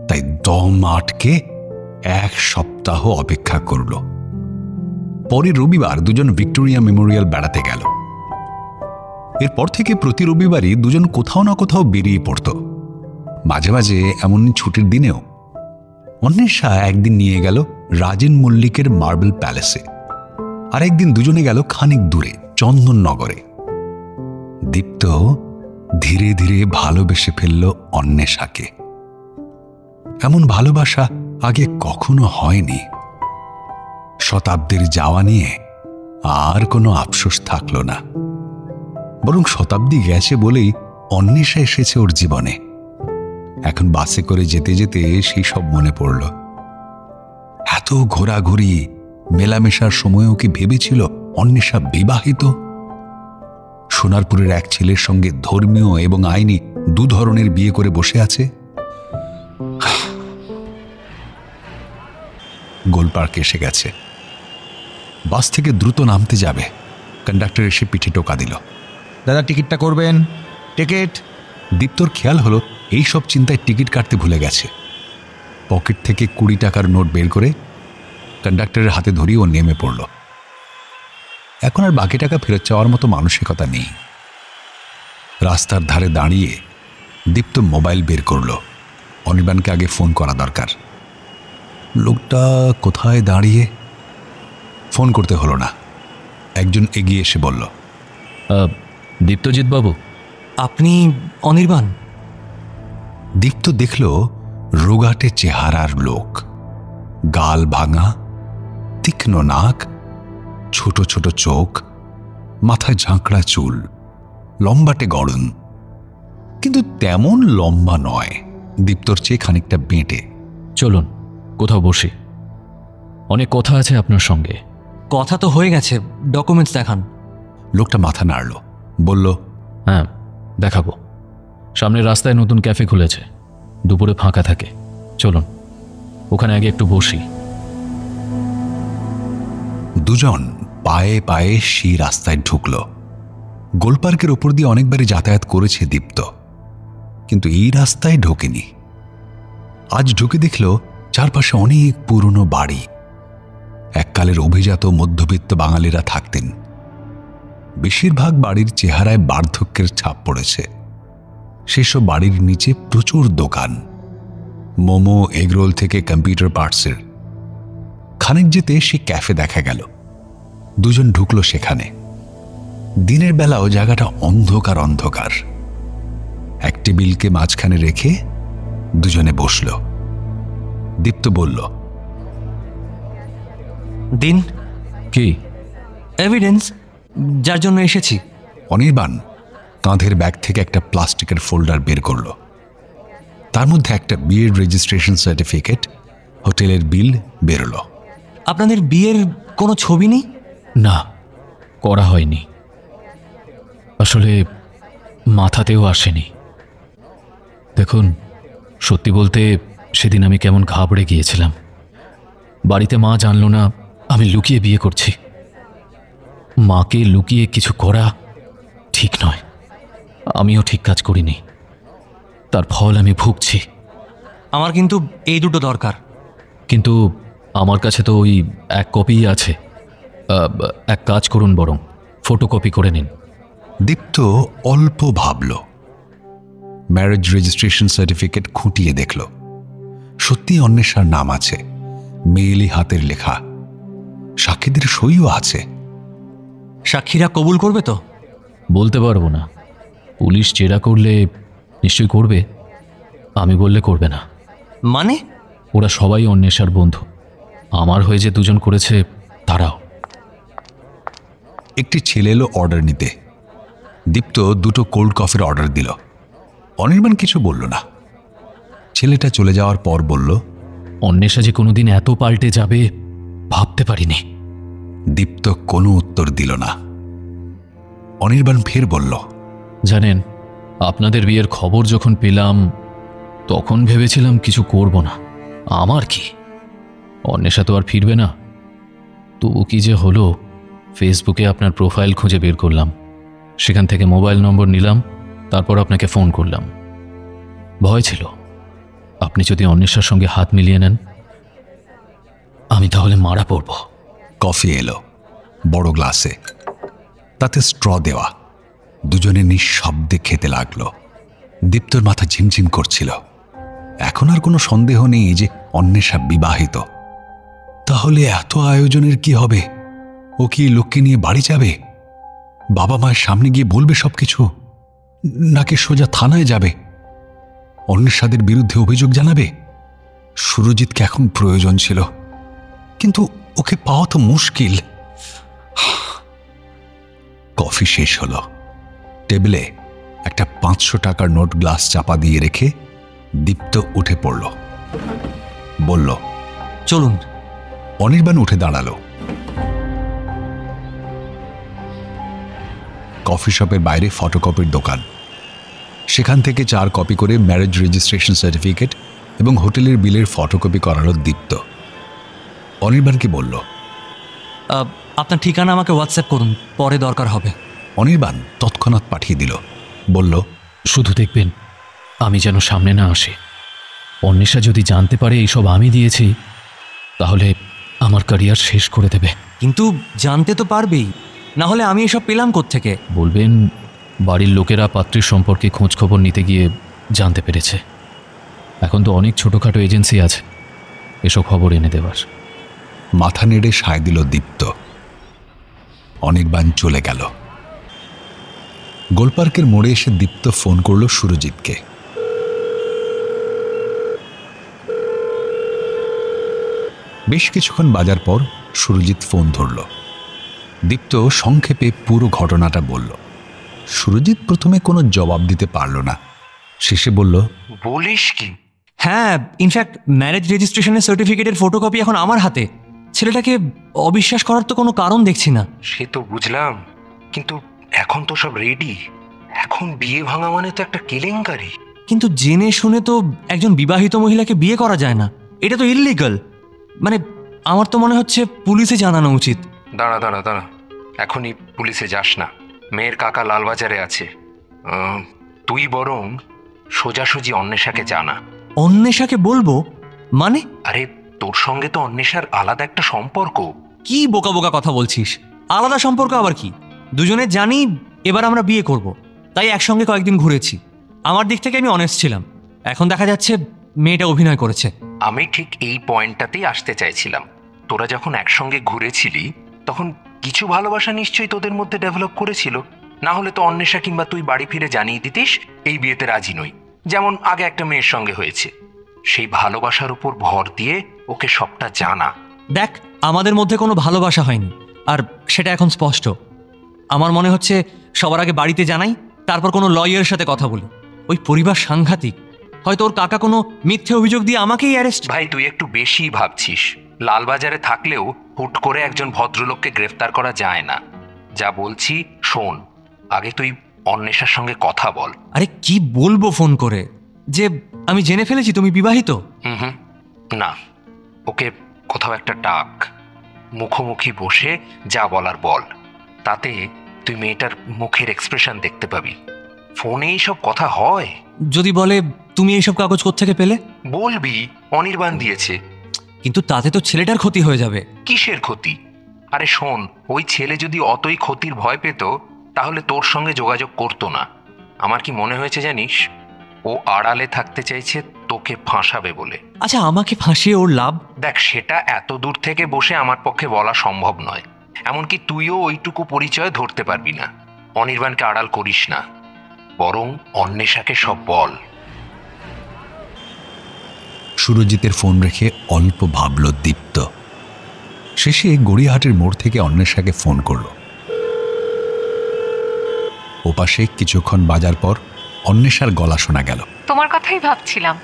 তাই দম আটকে 1 সপ্তাহ অপেক্ষা করল। পরে রবিবার দুজন ভিক্টোরিয়া মেমোরিয়াল বেড়াতে গেল। এরপর থেকে প্রতি রবিবারই দুজন কোথাও না কোথাও বেরিয়ে পড়ত। মাঝে মাঝে এমন ছুটির দিনেও অন্বেষা একদিন নিয়ে গেল রাজেন মল্লিকের মার্বেল প্যালেসে, আর একদিন দুজনে গেল খানিক দূরে চন্দননগরে। দীপ্ত ধীরে ধীরে ভালোবেসে ফেলল অন্বেষাকে। এমন ভালোবাসা আগে কখনো হয়নি। শতাব্দীর যাওয়া নিয়ে আর কোনো আফসোস থাকল না, বরং শতাব্দী গেছে বলেই অন্বেষা এসেছে ওর জীবনে। এখন বাসে করে যেতে যেতে সেই সব মনে পড়ল। এত ঘোরাঘুরি মেলামেশার সময়ও কি ভেবেছিল অন্বেষা বিবাহিত? সোনারপুরের এক ছেলের সঙ্গে ধর্মীয় এবং আইনি 2 ধরনের বিয়ে করে বসে আছে। গোলপার্ক এসে গেছে। বাস থেকে দ্রুত নামতে যাবে, কন্ডাক্টর এসে পিঠে টোকা দিল। দাদা, টিকিটটা করবেন। টিকিট। দীপ্তর খেয়াল হলো এই সব চিন্তায় টিকিট কাটতে ভুলে গেছে। পকেট থেকে 20 টাকার নোট বের করে কন্ডাক্টরের হাতে ধরিয়ে ও নেমে পড়ল। এখন আর বাকি টাকা ফেরত চাওয়ার মতো মানসিকতা নেই। রাস্তার ধারে দাঁড়িয়ে দীপ্ত মোবাইল বের করল। অনির্বাণকে আগে ফোন করা দরকার। লোকটা কোথায় দাঁড়িয়ে? ফোন করতে হলো না। একজন এগিয়ে এসে বলল, দীপ্তজিৎ বাবু, আপনি অনির্বাণ? দীপ্ত দেখল রোগাটে চেহারার লোক, গাল ভাঙা, তীক্ষ্ণ নাক, ছোট ছোট চোখ, মাথায় ঝাঁকড়া চুল, লম্বাটে গড়ন, কিন্তু তেমন লম্বা নয়, দীপ্তর চেয়ে খানিকটা বেঁটে। চলুন কোথাও বসি, অনেক কথা আছে আপনার সঙ্গে। কথা তো হয়ে গেছে, ডকুমেন্টস দেখান। লোকটা মাথা নাড়ল, বলল, হ্যাঁ দেখাবো। সামনের রাস্তায় নতুন ক্যাফে খুলেছে, দুপুরে ফাঁকা থাকে। চলুন ওখানে আগে একটু বসি। দুজন পায়ে পায়ে সেই রাস্তায় ঢুকল। গোলপার্কের ওপর দিয়ে অনেকবারই যাতায়াত করেছে দীপ্ত, কিন্তু এই রাস্তায় ঢোকেনি। আজ ঢুকে দেখল চারপাশে অনেক পুরনো বাড়ি। এককালের অভিজাত মধ্যবিত্ত বাঙালিরা থাকতেন। বেশিরভাগ বাড়ির চেহারায় বার্ধক্যের ছাপ পড়েছে। সেসব বাড়ির নিচে প্রচুর দোকান, মোমো, এগরোল থেকে কম্পিউটার পার্টসের। খানিক যেতে সে ক্যাফে দেখা গেল। দুজন ঢুকলো সেখানে। দিনের বেলাও জায়গাটা অন্ধকার অন্ধকার। এক টেবিলকে মাঝখানে রেখে দুজনে বসল। দীপ্ত বলল, দিন। কি? এভিডেন্স, যার জন্য এসেছি। অনির্বাণ কাঁধের ব্যাগ থেকে একটা প্লাস্টিকের ফোল্ডার বের করল। তার মধ্যে একটা বিয়ের রেজিস্ট্রেশন সার্টিফিকেট, হোটেলের বিল বেরোলো। আপনাদের বিয়ের কোনো ছবি নেই? না, করা হয়নি। আসলে মাথাতেও আসেনি। দেখুন, সত্যি বলতে সেদিন আমি কেমন ঘাবড়ে গিয়েছিলাম। বাড়িতে মা জানলো না আমি লুকিয়ে বিয়ে করছি। মাকে লুকিয়ে কিছু করা ঠিক নয়, আমিও ঠিক কাজ করিনি। তার ফল আমি ভুগছি। আমার কিন্তু এই দুটো দরকার। কিন্তু আমার কাছে তো ওই এক কপিই আছে। এক কাজ করুন, বরং ফটোকপি করে নিন। দীপ্ত অল্প ভাবল, ম্যারেজ রেজিস্ট্রেশন সার্টিফিকেট খুঁটিয়ে দেখল। সত্যি অন্বেষার নাম আছে, মেয়েলি হাতের লেখা, সাক্ষীদের সইও আছে। সাক্ষীরা কবুল করবে তো? বলতে পারবো না। পুলিশ জেরা করলে নিশ্চয়ই করবে, আমি বললে করবে না। মানে? ওরা সবাই অন্বেষার বন্ধু। আমার হয়ে যে দুজন করেছে তারাও। একটি ছেলে এলো অর্ডার নিতে। দীপ্ত 2টো কোল্ড কফির অর্ডার দিল। অনির্বাণ কিছু বলল না। ছেলেটা চলে যাওয়ার পর বলল, অন্বেষা যে কোনোদিন এত পাল্টে যাবে ভাবতে পারিনি। দীপ্ত কোনো উত্তর দিল না। অনির্বাণ ফের বলল, জানেন, আপনাদের বিয়ের খবর যখন পেলাম তখন ভেবেছিলাম কিছু করব না। আমার কি, অন্বেষা তো আর ফিরবে না। তবু কি যে হলো, ফেসবুকে আপনার প্রোফাইল খুঁজে বের করলাম, সেখান থেকে মোবাইল নম্বর নিলাম, তারপর আপনাকে ফোন করলাম। ভয় ছিল আপনি যদি অন্বেষার সঙ্গে হাত মিলিয়ে নেন আমি তাহলে মারা পড়ব। কফি এলো বড় গ্লাসে, তাতে স্ট্র দেওয়া। দুজনে নিঃশব্দে খেতে লাগলো। দীপ্তর মাথা ঝিমঝিম করছিল। এখন আর কোনো সন্দেহ নেই যে অন্বেষা বিবাহিত। তাহলে এত আয়োজনের কি হবে? ও কি লোককে নিয়ে বাড়ি যাবে? বাবা মায়ের সামনে গিয়ে বলবে সবকিছু, নাকি সোজা থানায় যাবে? অন্বেষাদের বিরুদ্ধে অভিযোগ জানাবে? সুরজিৎকে এখন প্রয়োজন ছিল, কিন্তু ওকে পাওয়া তো মুশকিল। কফি শেষ হলো। টেবিলে একটা 500 টাকার নোট গ্লাস চাপা দিয়ে রেখে দীপ্ত উঠে পড়ল। বলল, চলুন। অনির্বাণ উঠে দাঁড়ালো। কফি শপের বাইরে ফটোকপির দোকান। সেখান থেকে 4 কপি করে ম্যারেজ রেজিস্ট্রেশন সার্টিফিকেট এবং হোটেলের বিলের ফটোকপি করালো দীপ্ত। অনির্বাণকে বলল, আপনার ঠিকানা আমাকে হোয়াটসঅ্যাপ করুন, পরে দরকার হবে। অনির্বাণ তৎক্ষণাৎ পাঠিয়ে দিল। বলল, শুধু দেখবেন আমি যেন সামনে না আসে। অন্বেষা যদি জানতে পারে এইসব আমি দিয়েছি তাহলে আমার ক্যারিয়ার শেষ করে দেবে। কিন্তু জানতে তো পারবেই, না হলে আমি এসব পেলাম কোত্থেকে? বলবেন বাড়ির লোকেরা পাত্রীর সম্পর্কে খোঁজ খবর নিতে গিয়ে জানতে পেরেছে। এখন তো অনেক ছোটোখাটো এজেন্সি আছে এসব খবর এনে দেওয়ার। মাথা নেড়ে সায় দিল দীপ্ত। অনির্বাণ চলে গেল। গোলপার্কের মোড়ে এসে দীপ্ত ফোন করল সুরজিৎকে। বেশ কিছুক্ষণ বাজার পর সুরজিৎ ফোন ধরল। দীপ্ত সংক্ষেপে পুরো ঘটনাটা বলল। সুরজিৎ প্রথমে কোনো জবাব দিতে পারল না। শেষে বলল, বলিস কি? হ্যাঁ, ইনফ্যাক্ট ম্যারেজ রেজিস্ট্রেশনের সার্টিফিকেটের ফটোকপি এখন আমার হাতে। ছেলেটাকে অবিশ্বাস করার তো কোনো কারণ দেখছি না। সে তো বুঝলাম, কিন্তু এখন তো সব রেডি। এখন বিয়ে ভাঙা মানে তো একটা কেলেঙ্কারি। কিন্তু জেনে শুনে তো একজন বিবাহিত মহিলাকে বিয়ে করা যায় না, এটা তো ইললিগাল। মানে আমার তো মনে হচ্ছে পুলিশে জানানো উচিত। দাঁড়া দাঁড়া দাঁড়া, এখনই পুলিশে যাস না। মেয়ের কাকা লালবাজারে আছে। তুই বরং সোজাসুজি অন্বেষাকে জানা। অন্বেষাকে বলবো মানে? আরে তোর সঙ্গে তো অন্বেষার আলাদা একটা সম্পর্ক। কি বোকা বোকা কথা বলছিস? আলাদা সম্পর্ক আবার কি? দুজনে জানি এবার আমরা বিয়ে করব, তাই একসঙ্গে কয়েকদিন ঘুরেছি। আমার দিক থেকে আমি অনেস্ট ছিলাম। এখন দেখা যাচ্ছে মেয়েটা অভিনয় করেছে। আমি ঠিক এই পয়েন্টটাতেই আসতে চাইছিলাম। তোরা যখন একসঙ্গে ঘুরেছিলি তখন কিছু ভালোবাসা নিশ্চয়ই তোদের মধ্যে ডেভেলপ করেছিল। না হলে তো অন্বেষা কিংবা তুই বাড়ি ফিরে জানিয়ে দিতিস এই বিয়েতে রাজি নই, যেমন আগে একটা মেয়ের সঙ্গে হয়েছে। সেই ভালোবাসার উপর ভর দিয়ে ওকে সবটা জানা। দেখ, আমাদের মধ্যে কোনো ভালোবাসা হয়নি, আর সেটা এখন স্পষ্ট। আমার মনে হচ্ছে সবার আগে বাড়িতে জানাই, তারপর কোনো লয়ারের সাথে কথা বলি। ওই পরিবার সাংঘাতিক, হয়তো ওর কাকা কোনো মিথ্যে অভিযোগ দিয়ে আমাকেই অ্যারেস্ট। ভাই তুই একটু বেশি ভাবছিস। লালবাজারে থাকলেও হুট করে একজন ভদ্রলোককে গ্রেফতার করা যায় না। যা বলছি শোন, আগে তুই অন্বেষার সঙ্গে কথা বল। আরে কি বলবো ফোন করে? যে আমি জেনে ফেলেছি তুমি বিবাহিত? হুম, না, ওকে কোথাও একটা ডাক, মুখোমুখি বসে যা বলার বল। তাতে তুই মেয়েটার মুখের এক্সপ্রেশন দেখতে পাবি। ফোনে এইসব কথা হয়? যদি বলে তুমি এইসব কাগজ কোত্থেকে পেলে? বলবি অনির্বাণ দিয়েছে। কিন্তু তাতে তো ছেলেটার ক্ষতি হয়ে যাবে। কিসের ক্ষতি? আরে শোন, ওই ছেলে যদি অতই ক্ষতির ভয় পেত তাহলে তোর সঙ্গে যোগাযোগ করতো না। আমার কি মনে হয়েছে জানিস, ও আড়ালে থাকতে চাইছে তোকে ফাঁসাবে বলে। আচ্ছা, আমাকে ফাঁসিয়ে ওর লাভ? দেখ, সেটা এত দূর থেকে বসে আমার পক্ষে বলা সম্ভব নয়। এমনকি তুইও ওইটুকু পরিচয় ধরতে পারবি না। অনির্বাণকে আড়াল করিস না, বরং অন্বেষাকে সব বল। সুরজিতের ফোন রেখে অল্প ভাবল দীপ্ত। শেষে গড়িয়াহাটের মোড় থেকে অন্বেষাকে ফোন করল। ওপাশে কিছুক্ষণ বাজার পর অন্বেষার গলা শোনা গেল। তোমার কথাই ভাবছিলাম।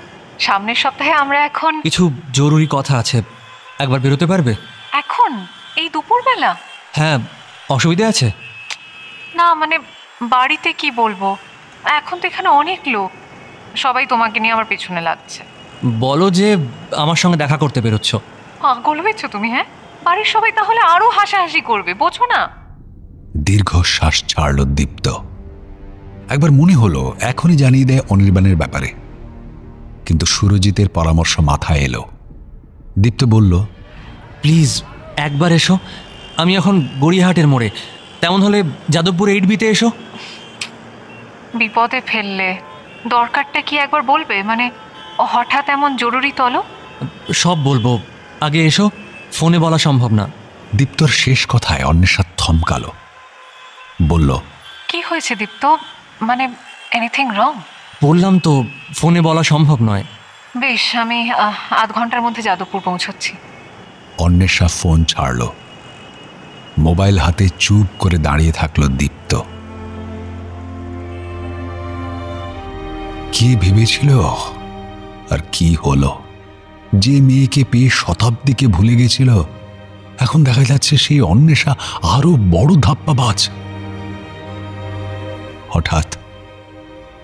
সামনের সপ্তাহে আমরা এখন কিছু জরুরি কথা আছে, একবার বেরোতে পারবে? এখন এই দুপুরবেলা? হ্যাঁ, অসুবিধা আছে? না মানে বাড়িতে কি বলবো, এখন তো এখানে অনেক লোক, সবাই তোমাকে নিয়ে আমার পেছনে লাগছে। বলো যে আমার সঙ্গে দেখা করতে বেরোচ্ছ। পাগল হয়েছো তুমি? হ্যাঁ, বাড়ির সবাই তাহলে আরো হাসাহাসি করবে, বোঝো না? দীর্ঘশ্বাস ছাড়ল দীপ্ত। একবার মনে হলো এখনই জানিয়ে দেয় অনির্বাণের ব্যাপারে, কিন্তু সুরজিতের পরামর্শ মাথায় এলো। দীপ্ত বলল, প্লিজ একবার এসো। আমি এখন গড়িয়াহাটের মোড়ে, তেমন হলে যাদবপুর 8B-তে এসো। বিপদে ফেললে। দরকারটা কি একবার বলবে? মানে হঠাৎ এমন জরুরি তলব? সব বলবো, আগে এসো। ফোনে বলা সম্ভব না। দীপ্তর শেষ কথায় অন্বেষা থমকালো, বলল, কি হয়েছে দীপ্ত? মানে এনিথিং রং? বললাম তো ফোনে বলা সম্ভব নয়। বেশ, আমি আধ ঘন্টার মধ্যে যাদবপুর পৌঁছচ্ছি। অন্বেষা ফোন ছাড়ল। মোবাইল হাতে চুপ করে দাঁড়িয়ে থাকলো দীপ্ত। কি ভেবেছিল আর কি হলো? যে মেয়েকে পেয়ে শতাব্দীকে ভুলে গেছিল, এখন দেখা যাচ্ছে সেই অন্বেষা আরো বড় ধাপ্পাবাজ। হঠাৎ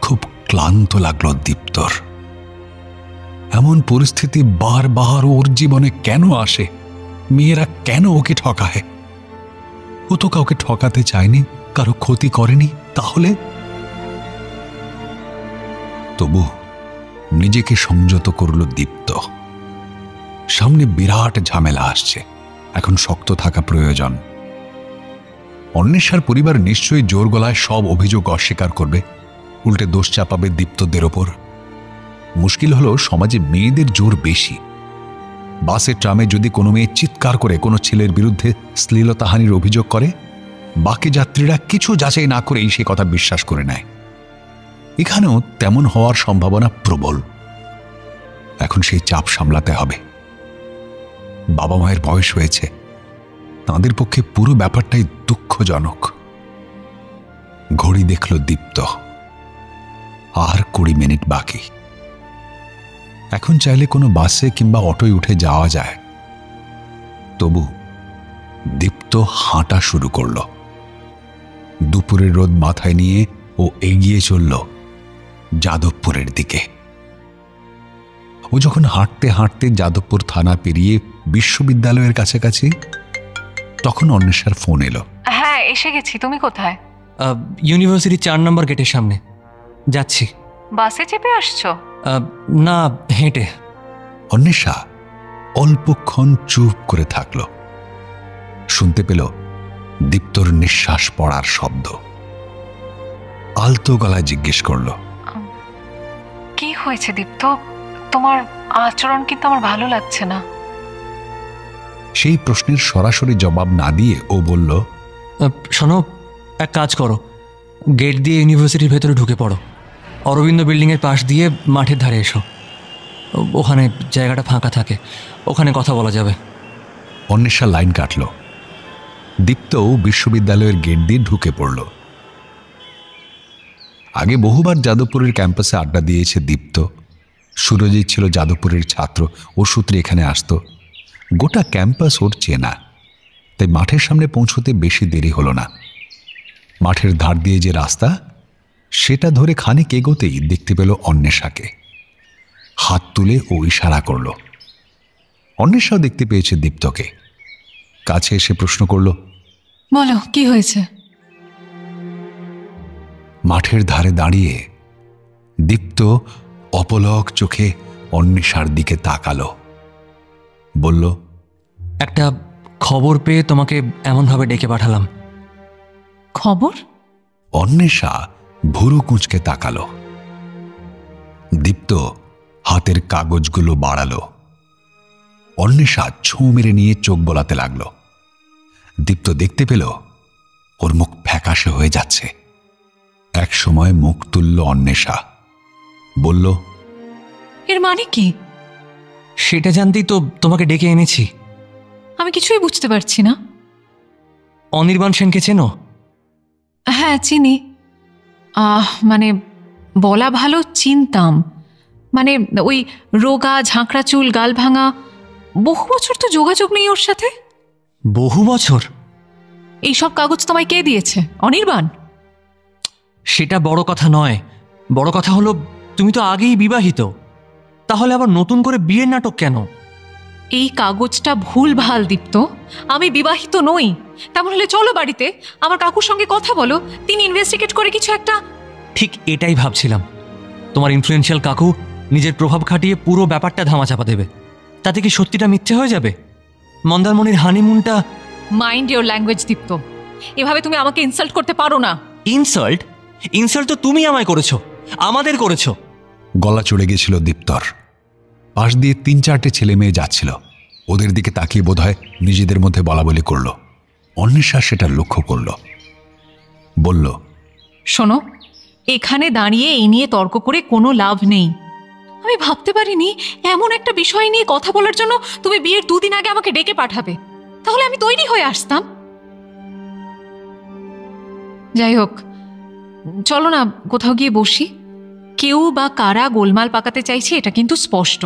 খুব ক্লান্ত লাগলো দীপ্তর। এমন পরিস্থিতি বারবার ওর জীবনে কেন আসে? মেয়েরা কেন ওকে ঠকায়? ও তো কাউকে ঠকাতে চায়নি, কারো ক্ষতি করেনি। তাহলে তবু নিজেকে সংযত করল দীপ্ত। সামনে বিরাট ঝামেলা আসছে, এখন শক্ত থাকা প্রয়োজন। অন্বেষার পরিবার নিশ্চয়ই জোর গলায় সব অভিযোগ অস্বীকার করবে, উল্টে দোষ চাপাবে দীপ্তদের ওপর। মুশকিল হলো সমাজে মেয়েদের জোর বেশি। বাসে ট্রামে যদি কোনো মেয়ে চিৎকার করে কোনো ছেলের বিরুদ্ধে শ্লীলতাহানির অভিযোগ করে, বাকি যাত্রীরা কিছু যাচাই না করেই সে কথা বিশ্বাস করে নেয়। এখানেও তেমন হওয়ার সম্ভাবনা প্রবল। এখন সেই চাপ সামলাতে হবে। বাবা মায়ের বয়স হয়েছে, তাঁদের পক্ষে পুরো ব্যাপারটাই দুঃখজনক। ঘড়ি দেখল দীপ্ত, আর 20 মিনিট বাকি। এখন চাইলে কোনো বাসে কিংবা অটোয় উঠে যাওয়া যায়। তবু দীপ্ত হাঁটা শুরু করল। দুপুরের রোদ মাথায় নিয়ে ও এগিয়ে চলল যাদবপুরের দিকে। ও যখন হাঁটতে হাঁটতে যাদবপুর থানা পেরিয়ে বিশ্ববিদ্যালয়ের কাছাকাছি, তখন অন্বেষার ফোন এলো। হ্যাঁ, এসে গেছি। তুমি কোথায়? ইউনিভার্সিটি 4 নম্বর গেটের সামনে যাচ্ছি। বাসে চেপে আসছো? না, হেঁটে। অন্বেষা অল্পক্ষণ চুপ করে থাকল। শুনতে পেল দীপ্তর নিঃশ্বাস পড়ার শব্দ। আলতো গলায় জিজ্ঞেস করল, কি হয়েছে দীপ্ত? তোমার আচরণ কিন্তু আমার ভালো লাগছে না। সেই প্রশ্নের সরাসরি জবাব না দিয়ে ও বলল, শোনো, এক কাজ করো, গেট দিয়ে ইউনিভার্সিটির ভেতরে ঢুকে পড়ো। অরবিন্দ বিল্ডিংয়ের পাশ দিয়ে মাঠের ধারে এসো, ওখানে জায়গাটা ফাঁকা থাকে, ওখানে কথা বলা যাবে। অন্বেষা লাইন কাটল। দীপ্তও বিশ্ববিদ্যালয়ের গেট দিয়ে ঢুকে পড়ল। আগে বহুবার যাদবপুরের ক্যাম্পাসে আড্ডা দিয়েছে দীপ্ত, সুরজিৎ ছিল যাদবপুরের ছাত্র, ও সূত্রে এখানে আসতো। গোটা ক্যাম্পাস ওর চেনা, তাই মাঠের সামনে পৌঁছতে বেশি দেরি হলো না। মাঠের ধার দিয়ে যে রাস্তা, সেটা ধরে খানিক এগোতেই দেখতে পেল অন্বেষাকে। হাত তুলে ও ইশারা করল। অন্বেষাও দেখতে পেয়েছে দীপ্তকে। কাছে এসে প্রশ্ন করল, বলো কি হয়েছে? মাঠের ধারে দাঁড়িয়ে দীপ্ত অপলক চোখে অন্বেষার দিকে তাকালো, বলল, একটা খবর পেয়ে তোমাকে এমনভাবে ডেকে পাঠালাম। খবর? অন্বেষা ভুরু কুঁচকে তাকালো। দীপ্ত হাতের কাগজগুলো বাড়ালো। অন্বেষা ছোঁ মেরে নিয়ে চোখ বোলাতে লাগলো। দীপ্ত দেখতে পেল ওর মুখ ফ্যাকাশে হয়ে যাচ্ছে। এক সময় মুখ তুলল অন্বেষা, বলল, এর মানে কি? সেটা জানতেই তো তোমাকে ডেকে এনেছি। আমি কিছুই বুঝতে পারছি না। অনির্বাণ সেনকে চেনো? হ্যাঁ চিনি। মানে বলা ভালো চিনতাম। মানে ওই রোগা ঝাঁকড়া চুল, গাল ভাঙা। বহু বছর তো যোগাযোগ নেই ওর সাথে। বহু বছর? এইসব কাগজ তোমায় কে দিয়েছে? অনির্বাণ? সেটা বড় কথা নয়। বড় কথা হলো তুমি তো আগেই বিবাহিত, তাহলে আবার নতুন করে বিয়ের নাটক কেন? এই কাগজটা ভুল ভাল দীপ্ত। আমি বিবাহিত নই। তেমন হলে চলো বাড়িতে, আমার কাকুর সঙ্গে কথা বলো, তিনি ইনভেস্টিগেট করে কিছু একটা। ঠিক এটাই ভাবছিলাম। তোমার ইনফ্লুয়েন্সিয়াল কাকু নিজের প্রভাব খাটিয়ে পুরো ব্যাপারটা ধামাচাপা দেবে। তাতে কি সত্যিটা মিথ্যে হয়ে যাবে? মন্দারমণির হানিমুনটা। মাইন্ড ইওর ল্যাঙ্গুয়েজ দীপ্ত। এভাবে তুমি আমাকে ইনসাল্ট করতে পারো না। ইনসাল্ট? ইনসাল্ট তো তুমি আমায় করেছো, আমাদের করেছো। গলা চড়ে গেছিল দীপ্তর। পাশ দিয়ে 3-4টে ছেলে মেয়ে যাচ্ছিল। ওদের দিকে তাকিয়ে বোধহয় নিজেদের মধ্যে বলাবলি করল। অন্বেষা সেটা লক্ষ্য করল, বলল, শোনো, এখানে দাঁড়িয়ে এই নিয়ে তর্ক করে কোনো লাভ নেই। আমি ভাবতে পারিনি এমন একটা বিষয় নিয়ে কথা বলার জন্য তুমি বিয়ের 2 দিন আগে আমাকে ডেকে পাঠাবে। তাহলে আমি তৈরি হয়ে আসতাম। যাই হোক, চলো না কোথাও গিয়ে বসি। কেউ বা কারা গোলমাল পাকাতে চাইছে এটা কিন্তু স্পষ্ট।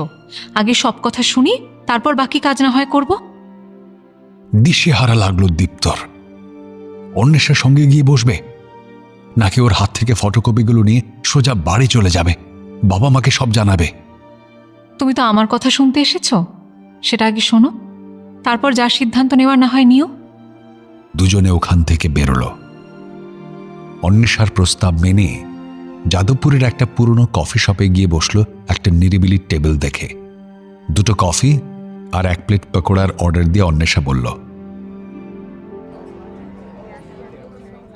আগে সব কথা শুনি, তারপর বাকি কাজ না হয় করব। দিশেহারা লাগলো দীপ্তর। অন্বেষার সঙ্গে গিয়ে বসবে, নাকি ওর হাত থেকে ফটোকপিগুলো নিয়ে সোজা বাড়ি চলে যাবে, বাবা মাকে সব জানাবে? তুমি তো আমার কথা শুনতে এসেছো, সেটা আগে শোনো, তারপর যা সিদ্ধান্ত নেওয়ার না হয় নিও। দুজনে ওখান থেকে বেরোলো। অন্বেষার প্রস্তাব মেনে যাদবপুরের একটা পুরনো কফি শপে গিয়ে বসলো একটা নিরিবিলি টেবিল দেখে। 2টো কফি আর 1 প্লেট পকোড়ার অর্ডার দিয়ে অন্বেষা বলল,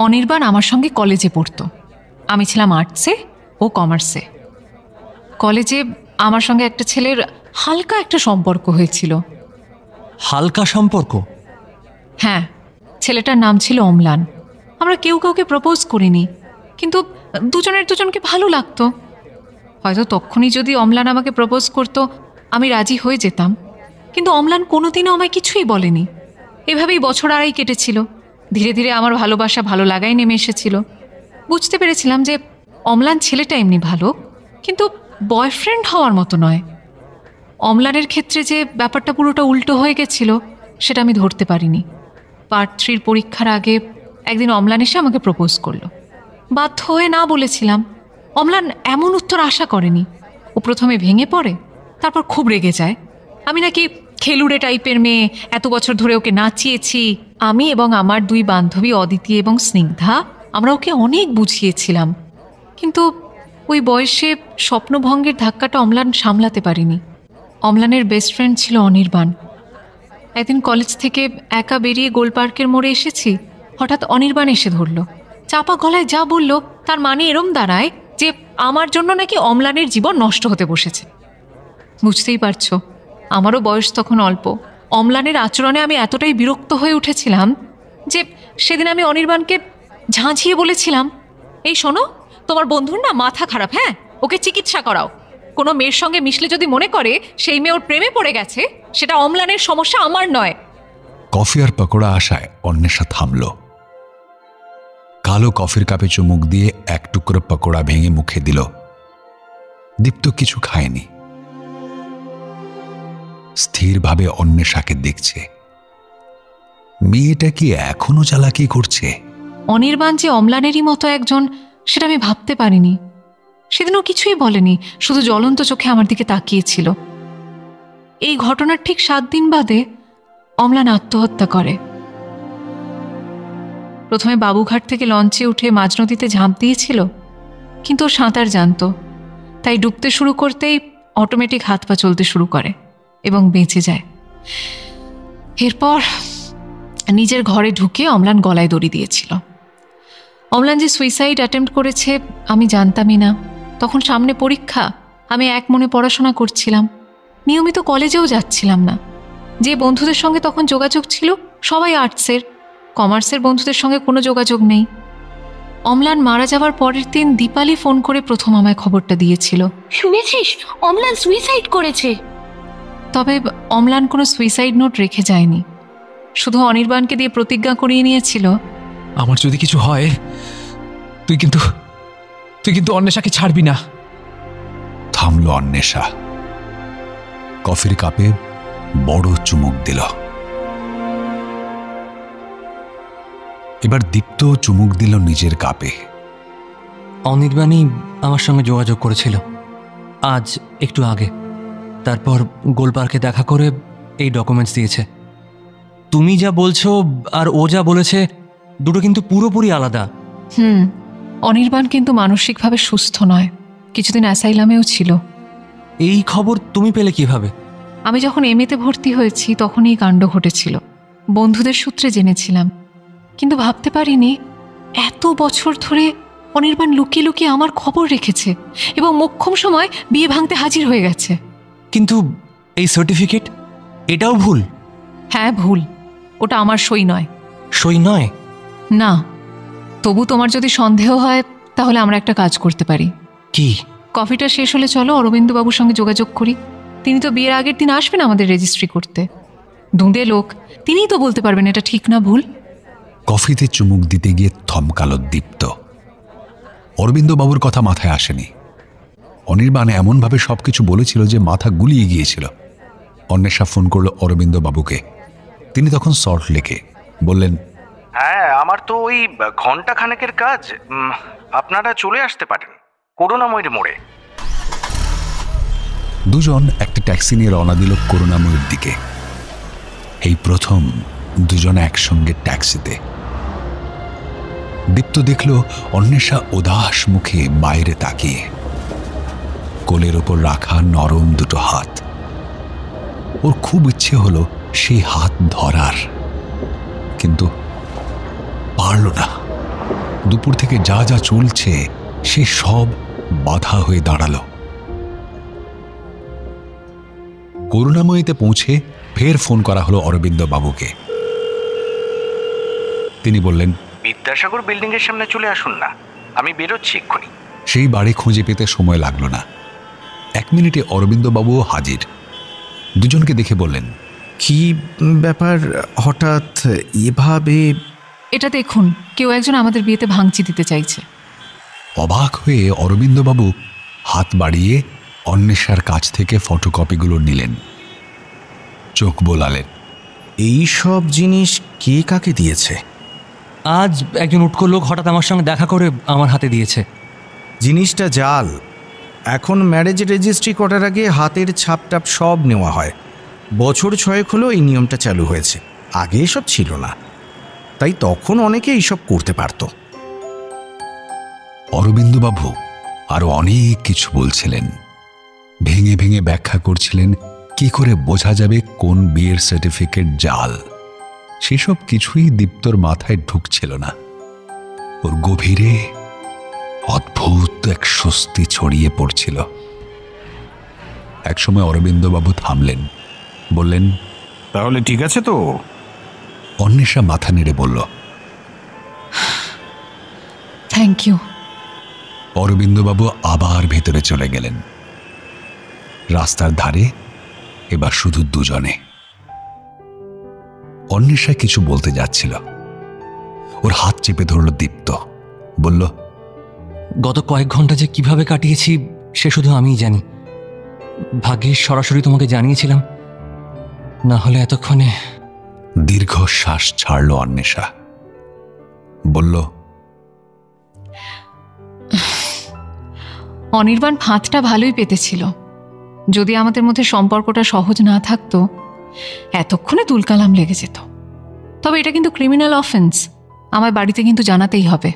অনির্বাণ আমার সঙ্গে কলেজে পড়তো। আমি ছিলাম আর্টসে, ও কমার্সে। কলেজে আমার সঙ্গে একটা ছেলের হালকা একটা সম্পর্ক হয়েছিল। হালকা সম্পর্ক? হ্যাঁ, ছেলেটার নাম ছিল অম্লান। আমরা কেউ কাউকে প্রপোজ করিনি, কিন্তু দুজনের দুজনকে ভালো লাগতো। হয়তো তখনই যদি অম্লান আমাকে প্রপোজ করতো আমি রাজি হয়ে যেতাম, কিন্তু অম্লান কোনোদিনও আমায় কিছুই বলেনি। এভাবেই বছর 2.5 কেটেছিল। ধীরে ধীরে আমার ভালোবাসা ভালো লাগাই নেমে এসেছিল। বুঝতে পেরেছিলাম যে অম্লান ছেলেটা এমনি ভালো, কিন্তু বয়ফ্রেন্ড হওয়ার মতো নয়। অম্লানের ক্ষেত্রে যে ব্যাপারটা পুরোটা উল্টো হয়ে গেছিল সেটা আমি ধরতে পারিনি। পার্ট 3 পরীক্ষার আগে একদিন অম্লান এসে আমাকে প্রপোজ করলো। বাধ্য হয়ে না বলেছিলাম। অম্লান এমন উত্তর আশা করেনি। ও প্রথমে ভেঙে পড়ে, তারপর খুব রেগে যায়। আমি নাকি খেলুড়ে টাইপের মেয়ে, এত বছর ধরে ওকে নাচিয়েছি। আমি এবং আমার 2 বান্ধবী অদিতি এবং স্নিগ্ধা, আমরা ওকে অনেক বুঝিয়েছিলাম। কিন্তু ওই বয়সে স্বপ্নভঙ্গের ধাক্কাটা অম্লান সামলাতে পারিনি। অম্লানের বেস্ট ফ্রেন্ড ছিল অনির্বাণ। একদিন কলেজ থেকে একা বেরিয়ে গোল পার্কের মোড়ে এসেছি, হঠাৎ অনির্বাণ এসে ধরল। চাপা গলায় যা বলল তার মানে এরম দাঁড়ায় যে আমার জন্য নাকি অম্লানের জীবন নষ্ট হতে বসেছে। বুঝতেই পারছো, আমারও বয়স তখন অল্প। অম্লানের আচরণে আমি এতটাই বিরক্ত হয়ে উঠেছিলাম যে সেদিন আমি অনির্বাণকে ঝাঁঝিয়ে বলেছিলাম, এই শোনো, তোমার বন্ধুর না মাথা খারাপ, হ্যাঁ, ওকে চিকিৎসা করাও। কোনো মেয়ের সঙ্গে মিশলে যদি মনে করে সেই মেয়ে ওর প্রেমে পড়ে গেছে, সেটা অম্লানের সমস্যা, আমার নয়। কফি আর পকোড়া আসায় অন্বেষা থামল। কালো কফির কাপে চুমুক দিয়ে 1 টুকরো পকোড়া ভেঙে মুখে দিল। দীপ্ত কিছু খায়নি। স্থিরভাবে অন্বেষাকে দেখছে। মেয়েটা কি এখনো চালাকি করছে? অনির্বাণ যে অম্লানেরই মতো একজন, সেটা আমি ভাবতে পারিনি। সেদিনও কিছুই বলেনি, শুধু জ্বলন্ত চোখে আমার দিকে তাকিয়েছিল। এই ঘটনার ঠিক 7 দিন বাদে অম্লান আত্মহত্যা করে। প্রথমে বাবুঘাট থেকে লঞ্চে উঠে মাঝ নদীতে ঝাঁপ দিয়েছিল, কিন্তু ও সাঁতার জানতো, তাই ডুবতে শুরু করতেই অটোমেটিক হাত পা চলতে শুরু করে এবং বেঁচে যায়। এরপর নিজের ঘরে ঢুকে অম্লান গলায় দড়ি দিয়েছিল। অম্লান যে সুইসাইড অ্যাটেম্প্ট করেছে আমি জানতামই না। তখন সামনে পরীক্ষা, আমি এক মনে পড়াশোনা করছিলাম, নিয়মিত কলেজেও যাচ্ছিলাম না। যে বন্ধুদের সঙ্গে তখন যোগাযোগ ছিল সবাই আর্টসের, কমার্সের বন্ধুদের সঙ্গে কোনো যোগাযোগ নেই। অম্লান মারা যাওয়ার পরের দিন দীপালি ফোন করে প্রথম আমায় খবরটা দিয়েছিল। শুনেছিস, অম্লান সুইসাইড করেছে। তবে অম্লান কোনো সুইসাইড নোট রেখে যায়নি, শুধু অনির্বাণকে দিয়ে প্রতিজ্ঞা করিয়ে নিয়েছিল, আমার যদি কিছু হয় তুই কিন্তু অন্বেষাকে ছাড়বি না। থামল অন্বেষা, কফির কাপে বড় চুমুক দিল। এবার দীপ্ত চুমুক দিল নিজের কাপে। অনির্বাণই আমার সঙ্গে যোগাযোগ করেছিল আজ একটু আগে। তারপর গোলপার্কে দেখা করে এই ডকুমেন্টস দিয়েছে। তুমি যা বলছো আর ও যা বলেছে দুটো কিন্তু পুরোপুরি আলাদা। অনির্বাণ কিন্তু মানসিকভাবে সুস্থ নয়, কিছুদিন অ্যাসাইলামেও ছিল। এই খবর তুমি পেলে কিভাবে? আমি যখন এমএতে ভর্তি হয়েছি তখন এই কাণ্ড ঘটেছিল, বন্ধুদের সূত্রে জেনেছিলাম, কিন্তু ভাবতে পারিনি এত বছর ধরে অনির্বাণ লুকিয়ে লুকিয়ে আমার খবর রেখেছে এবং মোক্ষম সময় বিয়ে ভাঙতে হাজির হয়ে গেছে। কিন্তু এই সার্টিফিকেট, এটাও ভুল? হ্যাঁ ভুল, ওটা আমার সই নয়। সই নয়? না। তবু তোমার যদি সন্দেহ হয় তাহলে আমরা একটা কাজ করতে পারি। কি? কফিটা শেষ হলে চলো অরবিন্দবাবুর সঙ্গে যোগাযোগ করি। তিনি তো বিয়ের আগের দিন আসবেন আমাদের রেজিস্ট্রি করতে। দুঁদে লোক, তিনিই তো বলতে পারবেন এটা ঠিক না ভুল। কফিতে চুমুক দিতে গিয়ে থমকালো দীপ্ত। অরবিন্দবাবুর কথা মাথায় আসেনি। অনির্বাণ এমনভাবে সবকিছু বলেছিল যে মাথা গুলিয়ে গিয়েছিল। অন্বেষা ফোন করলো অরবিন্দবাবুকে। তিনি তখন সল্ট লেকে। বললেন, হ্যাঁ, আমার তো ওই ঘন্টা খানেকের কাজ, আপনারা চলে আসতে পারেন করুণাময়ীর মোড়ে। দুজন একটা ট্যাক্সি নিয়ে রওনা দিল করুণাময়ীর দিকে। এই প্রথম দুজন একসঙ্গে ট্যাক্সিতে। দীপ্ত দেখল অন্বেষা উদাস মুখে বাইরে তাকিয়ে, কোলের ওপর রাখা নরম দুটো হাত। ওর খুব ইচ্ছে হলো সেই হাত ধরার, কিন্তু পারল না। দুপুর থেকে যা যা চলছে সে সব বাধা হয়ে দাঁড়ালো। করুণাময়ীতে পৌঁছে ফের ফোন করা হলো অরবিন্দ বাবুকে। তিনি বললেন, বিদ্যাসাগর বিল্ডিং এর সামনে চলে আসুন না, আমি বেরোচ্ছি এক্ষুনি। সেই বাড়ি খুঁজে পেতে সময় লাগলো না। 1 মিনিটে অরবিন্দবাবুও হাজির। দুজনকে দেখে বললেন, কি ব্যাপার হঠাৎ এভাবে? এটা দেখুন, কেউ একজন আমাদের বিয়েতে ভাঙচি দিতে চাইছে। অবাক হয়ে অরবিন্দবাবু হাত বাড়িয়ে অন্বেষার কাছ থেকে ফটোকপিগুলো নিলেন। চোখ বোলালেন, এই সব জিনিস কে কাকে দিয়েছে? আজ একজন উটকো লোক হঠাৎ আমার সঙ্গে দেখা করে আমার হাতে দিয়েছে। জিনিসটা জাল। এখন ম্যারেজ রেজিস্ট্রি করার আগে হাতের ছাপটাপ সব নেওয়া হয়। বছর 6 হলো এই নিয়মটা চালু হয়েছে, আগে এসব ছিল না, তাই তখন অনেকে এইসব করতে পারত। অরবিন্দবাবু আরো অনেক কিছু বলছিলেন, ভেঙে ভেঙে ব্যাখ্যা করছিলেন কি করে বোঝা যাবে কোন বিয়ের সার্টিফিকেট জাল। সেসব কিছুই দীপ্তর মাথায় ঢুকছিল না। ওর গভীরে অদ্ভুত এক স্বস্তি ছড়িয়ে পড়ছিল। একসময় অরবিন্দবাবু থামলেন, বললেন, তাহলে ঠিক আছে তো? অন্বেষা মাথা নেড়ে বলল, থ্যাংক ইউ। অরবিন্দবাবু আবার ভেতরে চলে গেলেন। রাস্তার ধারে এবার শুধু দুজনে। অন্বেষা কিছু বলতে যাচ্ছিল, ওর হাত চেপে ধরল দীপ্ত। বলল, গত কয়েক ঘন্টা যে কিভাবে কাটিয়েছি সে শুধু আমিই জানি। ভাগ্যিস সরাসরি তোমাকে জানিয়েছিলাম, না হলে এতক্ষণে। দীর্ঘশ্বাস ছাড়ল অন্বেষা, বলল, অনির্বাণ ফাঁদটা ভালোই পেতেছিল। যদি আমাদের মধ্যে সম্পর্কটা সহজ না থাকতো, এতক্ষণে তুলকালাম লেগে যেত। তবে এটা কিন্তু ক্রিমিনাল অফেন্স, আমার বাড়িতে কিন্তু জানাতেই হবে।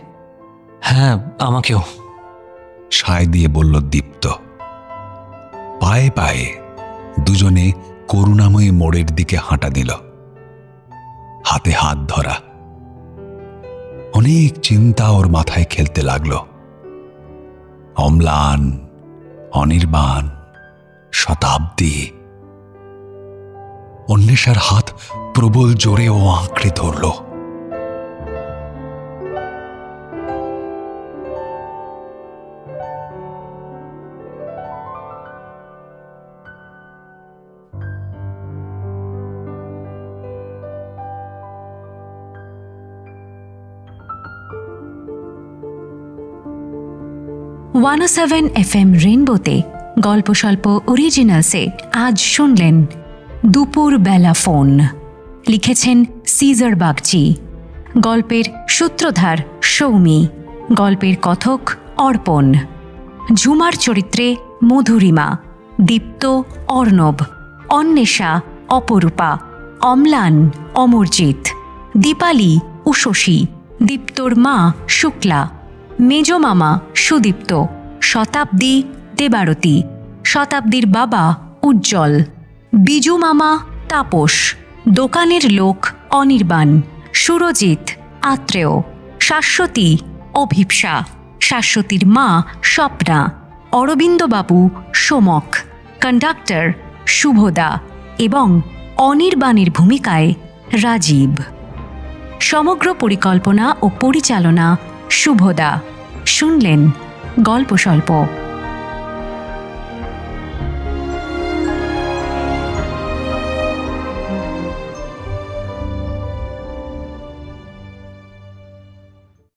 হ্যাঁ, আমাকেও। সায় দিয়ে বলল দীপ্ত। পায়ে পায়ে দুজনে করুণাময়ী মোড়ের দিকে হাঁটা দিল, হাতে হাত ধরা। অনেক চিন্তা ওর মাথায় খেলতে লাগলো। অম্লান, অনির্বাণ, শতাব্দী। অন্বেষার হাত প্রবল জোরে ও আঁকড়ে ধরল। ওয়ান FM রেইনবোতে গল্প স্বল্প অরিজিনালসে আজ শুনলেন দুপুর বেলা ফোন। লিখেছেন সিজার বাগচি। গল্পের সূত্রধার সৌমি। গল্পের কথক অর্পণ। ঝুমার চরিত্রে মধুরিমা, দীপ্ত অর্ণব, অন্বেষা অপরূপা, অম্লান অমরজিৎ, দীপালি উষসী, দীপ্তর মা শুক্লা, মেজ মামা সুদীপ্ত, শতাব্দী দেবারতী, শতাব্দীর বাবা উজ্জ্বল, বিজু মামা তাপস, দোকানের লোক অনির্বাণ, সুরজিৎ আত্রেয়, শাশ্বতী অভিপ্সা, শাশ্বতীর মা স্বপ্না, অরবিন্দবাবু সোমক, কন্ডাক্টর শুভদা এবং অনির্বাণের ভূমিকায় রাজীব। সমগ্র পরিকল্পনা ও পরিচালনা শুভদা। শুনলেন গল্প স্বল্প।